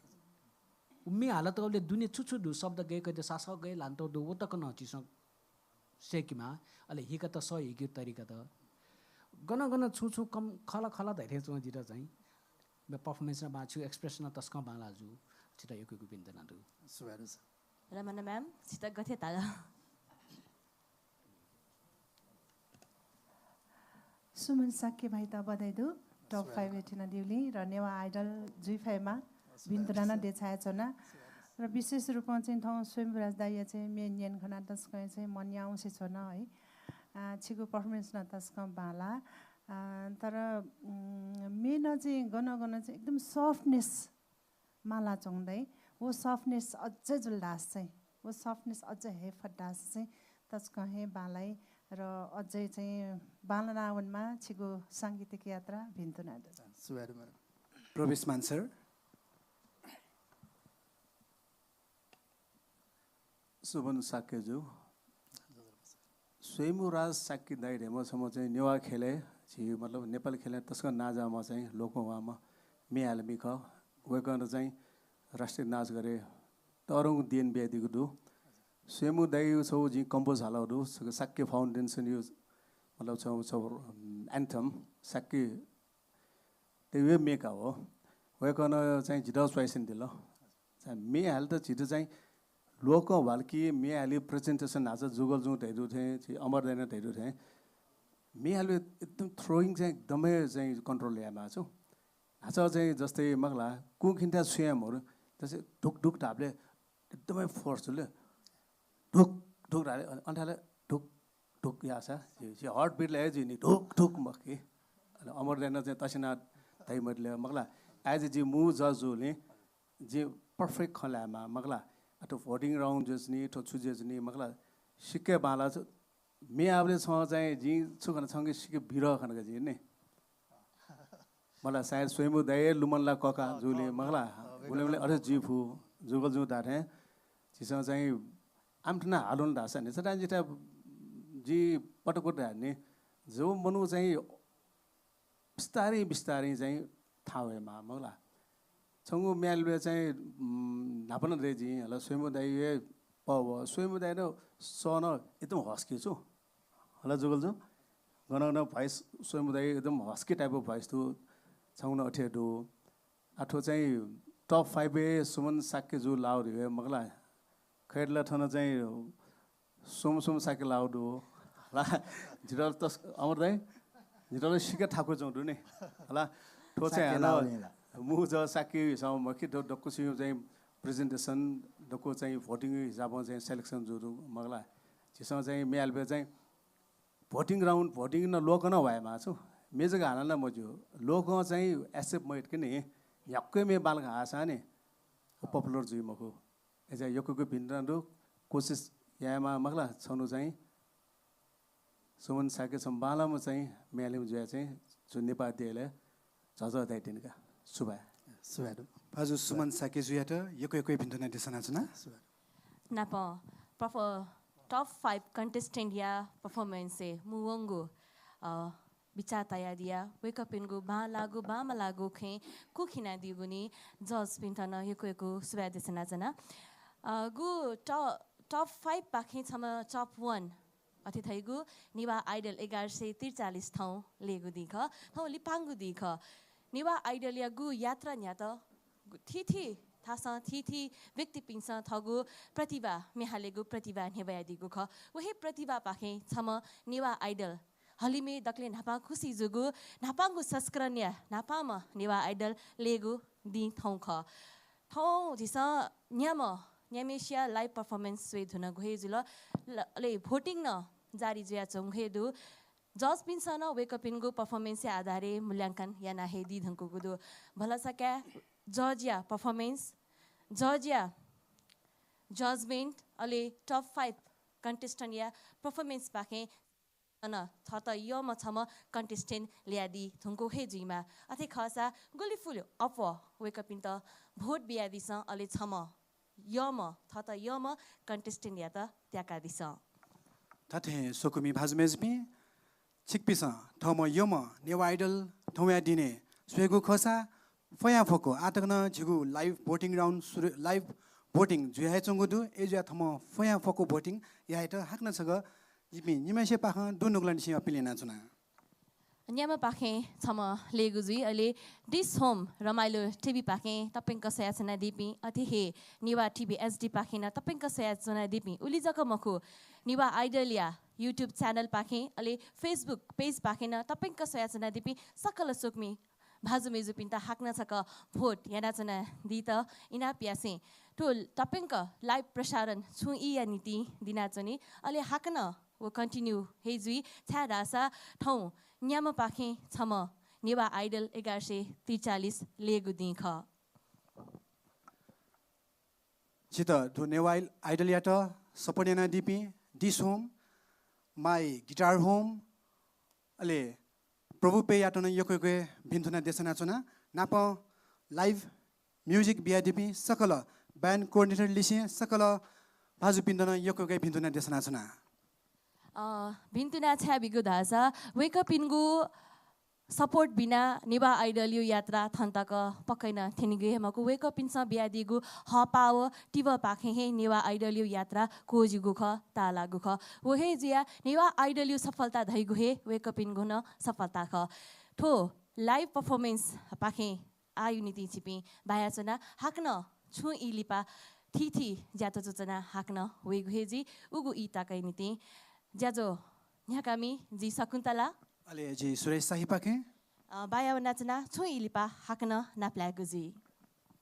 मे हालत अबले दुने छुछु दु शब्द गए कते सासक गए लान्तो दु वतक न चिस सेकमा अले हिक त सही हिक तरिका त गन गन छुछु कम खला खला धैथे छु जिता चाहिँ पर्फर्मेन्स न बाछु एक्सप्रेसन तस्क बालाजु छिटा यो कुकु पिन्दैन दु सुबारु रमना म्याम छिटा गथे ताल सुमन साके भाइ त बधाई दु टप 5 एटिना दिउली र नेवा आइडल जुइ 5 मा बिन्तराना देछाय छना र विशेष रूपमा चाहिँ ठाउँ स्वयंराज दाइया चाहिँ मेन यान खना तस्क चाहिँ मन्याउ से छना है छिगु पर्फर्मेन्स न तस्क बाला तर मेन चाहिँ गन चाहिँ एकदम सफ्टनेस माला चौँदै वो सफ्टनेस अझै जुल्दास चाहिँ वो सफ्टनेस अझै हे फड्डास चाहिँ तस्क हे बालाई र अझै चाहिँ बालनावनमा छिगो साङ्गीतिक यात्रा भिन्तुना प्रवेश मान सर सुबन साकेजु स्वयंराज साकी दाइ रेमसम्म चाहिँ नेवा खेले छि मतलब नेपाल खेले तस्क नाजामा चाहिँ लोकवामा मे हालमी ख वेकन चाहिँ राष्ट्रिय नाच गरे तरङ दिन ब्यादिगु दु स्वयं दाइ छौ जी कम्पोज हालहरु साक्य फाउन्डेसन यो मतलब छौ एन्थम साक्य त्यो मेका हो वेकन चाहिँ जिडा स्वाइसन दिल मे हाल त छिटो चाहिँ लोक वाल्की मे हाली प्रेजेन्टेसन आज जुगल जु धैरु थे अमर दैन धैरु थे मे हाल एकदम थ्रोइङ चाहिँ एकदमै चाहिँ कन्ट्रोल ल्यामा छु आज चाहिँ जस्तै मगला कुखिन्ता स्वयंहरु त्यसै ढुक ढुक ढापले एकदमै फोर्सले ढुक ढुक ढाले अन्ठाले ढुक ढुक यासा यो हार्ट बिट ल्याए जी नि ढुक ढुक मके अमर दैन चाहिँ तसिना धैमले मगला एज जी मु जजुले जे पर्फेक्ट खलामा मगला अतो भोटिङ राउन्ड जसनी तो छुजेजनी मगला सिक्के बाला मे आबले छ चाहिँ जी छु खन सँगै सिके बिरह खनका जी ने मलाई सायद स्वयं दय लुमनला कका जुले मगला गुलेमले अरे जीफु जुगल जु दाथे जिसँग चाहिँ आमठना हालुन ढासा नि सटा जिटा जी पटकोट हाने जो मनु चाहिँ बिस्तारै बिस्तारै चाहिँ थावेमा मगला छंगु म्यालबे चाहिँ नापन रेजी हला स्वयं दय पव स्वयं दय न सन एकदम हस्के छु हला जुगल जु गन भोइस स्वयं दय एकदम हस्के टाइप अफ भोइस तो छाउन अठेडो आठो चाहिँ टप 5 ए सुमन साके जु लाउ रे मगला खैरला ठन चाहिँ सोम साके लाउडो हला जिरल तस अमर दाइ जिरल सिके ठाको जौडु ने हला ठो चाहिँ हला मु ज साके हिसाब मखि डक्को सिउ चाहिँ प्रेजेन्टेसन डक्को चाहिँ भोटिङ हिसाबमा चाहिँ सिलेक्सन जुरु मगला जिसँग चाहिँ मेलबे चाहिँ भोटिङ राउन्ड भोटिङ न लोक न भएमा छु मेजगा हानला मजु लोक चाहिँ एसेप्ट मैट के नि यक्कै मे बाल घासा ने पपुलर जुइ मखो एजा यक्को भिन्डो कोशिश यामा मगला छनु चाहिँ सुमन साके सम्बालामा चाहिँ मेलिम जुया चाहिँ जु नेपाल देले जज दाइटिनका सुबा हजुर सुमन साके जुया त यक्कै भिन्डो न देसना छना नाप टप 5 contestant या performance से मुवंगो बिचा तयारिया वेकअप इनको बा लागो खे कुखिना दिगुनी जज पिन्टन यको सुवादेसना जना गु टप 5 पाखे छम टप 1 अथि थैगु निवा आइडल 1143 ठाउँ लेगु दिख ठाउँ लिपाङ्गु दिख निवा आइडल या गु यात्रा न्यात थि थासा थि व्यक्ति पिंस थगु प्रतिभा मेहालेगु प्रतिभा नेबया दिगु ख वही प्रतिभा पाखे छम निवा आइडल हलिमे दक्ले नापा खुसी जुगु नापाङ्गु संस्करणया नापामा निवा आइडल लेगु दि थौ ख थौ जिस न्यामेसिया लाइभ परफॉर्मेंस स्वे धुन गहे जुल ले भोटिङ न जारी जुया चंगे दु जज पिन सन वेकअप इनको परफॉर्मेंस आधारे मूल्यांकन या नाहे दि धंको गुदु भला सके जॉर्जिया परफॉर्मेंस जॉर्जिया जजमेंट अले टप 5 कंटेस्टेंट या परफॉर्मेंस पाके अन छ त यो म छम कन्टेस्टेन्ट ल्यादी थुङ्को हे जुइमा अथे खसा गोली फुल्यो अप वेकअप इन त भोट बिया दिस अले छम यो म छ त यो म कन्टेस्टेन्ट या त त्याका दिस थाथे सोकुमी भाजमेजमी छिकपिस थम यो म नेवा आइडल थौया दिने स्वेगु खसा फया फको आतकन झिगु live voting round live voting जुया चंगुदु एजुया थम फया फको भोटिङ या त हाक्न छग जिपि निमेसे पाख दुनुगलन सिमा पिलेना छुना न्यामा पाखे छम लेगुजुई अले डिस होम रमाइलो टिभी पाखे तपेंक सयाचना दिपि अति हे निवा टिभी एसडी पाखे न तपेंक सयाचना दिपि उली जक मखु निवा आइडलिया युट्युब च्यानल पाखे अले फेसबुक पेज पाखे न तपेंक सयाचना दिपि सकल सुकमी भाजु मेजु पिन्ता हाक्न छक भोट यानाचना दि त इना प्यासे टोल तपेंक लाइभ प्रसारण छु इ या नीति दिनाचनी अले हाक्न वो कन्टिन्यू हेजुई छ्या रासा ठौ न्याम पाखे छम नेवा आइडल 1143 लेगु दिख चित दु नेवा आइडल या त सपोर्टेना दिपि दिस होम माई गिटार होम अले प्रभु पे या त न यको भिन्थुना देशना चुना नाप लाइभ म्युजिक बिया दिपि सकल ब्यान्ड कोअर्डिनेटर लिसे सकल भाजु पिन्दन यको भिन्थुना देशना चुना भिन्टुना छ्या बिगु धासा वेकअप इनको सपोर्ट बिना निवा आइडल यो यात्रा थन्तक पक्कै न थिनिगे मको वेकअप इन स बियादिगु हपाव टिव पाखे हे निवा आइडल यो यात्रा कोजिगु ख तालागु ख वो हे जिया निवा आइडल यो सफलता धैगु हे वेकअप इन गुन सफलता ख ठो लाइभ परफॉर्मेंस पाखे आयुनिति छिपि बायाचना हाक्न छु इलिपा थि ज्यातो चुचना हाक्न वेगु हे जी उगु इ ताकै नीति ज्याजो न्याकामी जी शकुन्तला अले जी सुरेश साही पाखे बाया नाचना छु इलिपा हाक्न नाप्लागु जी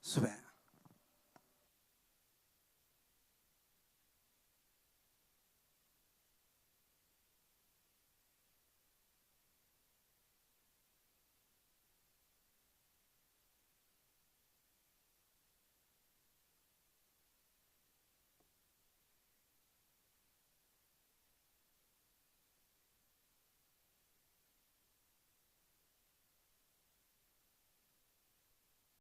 सुबा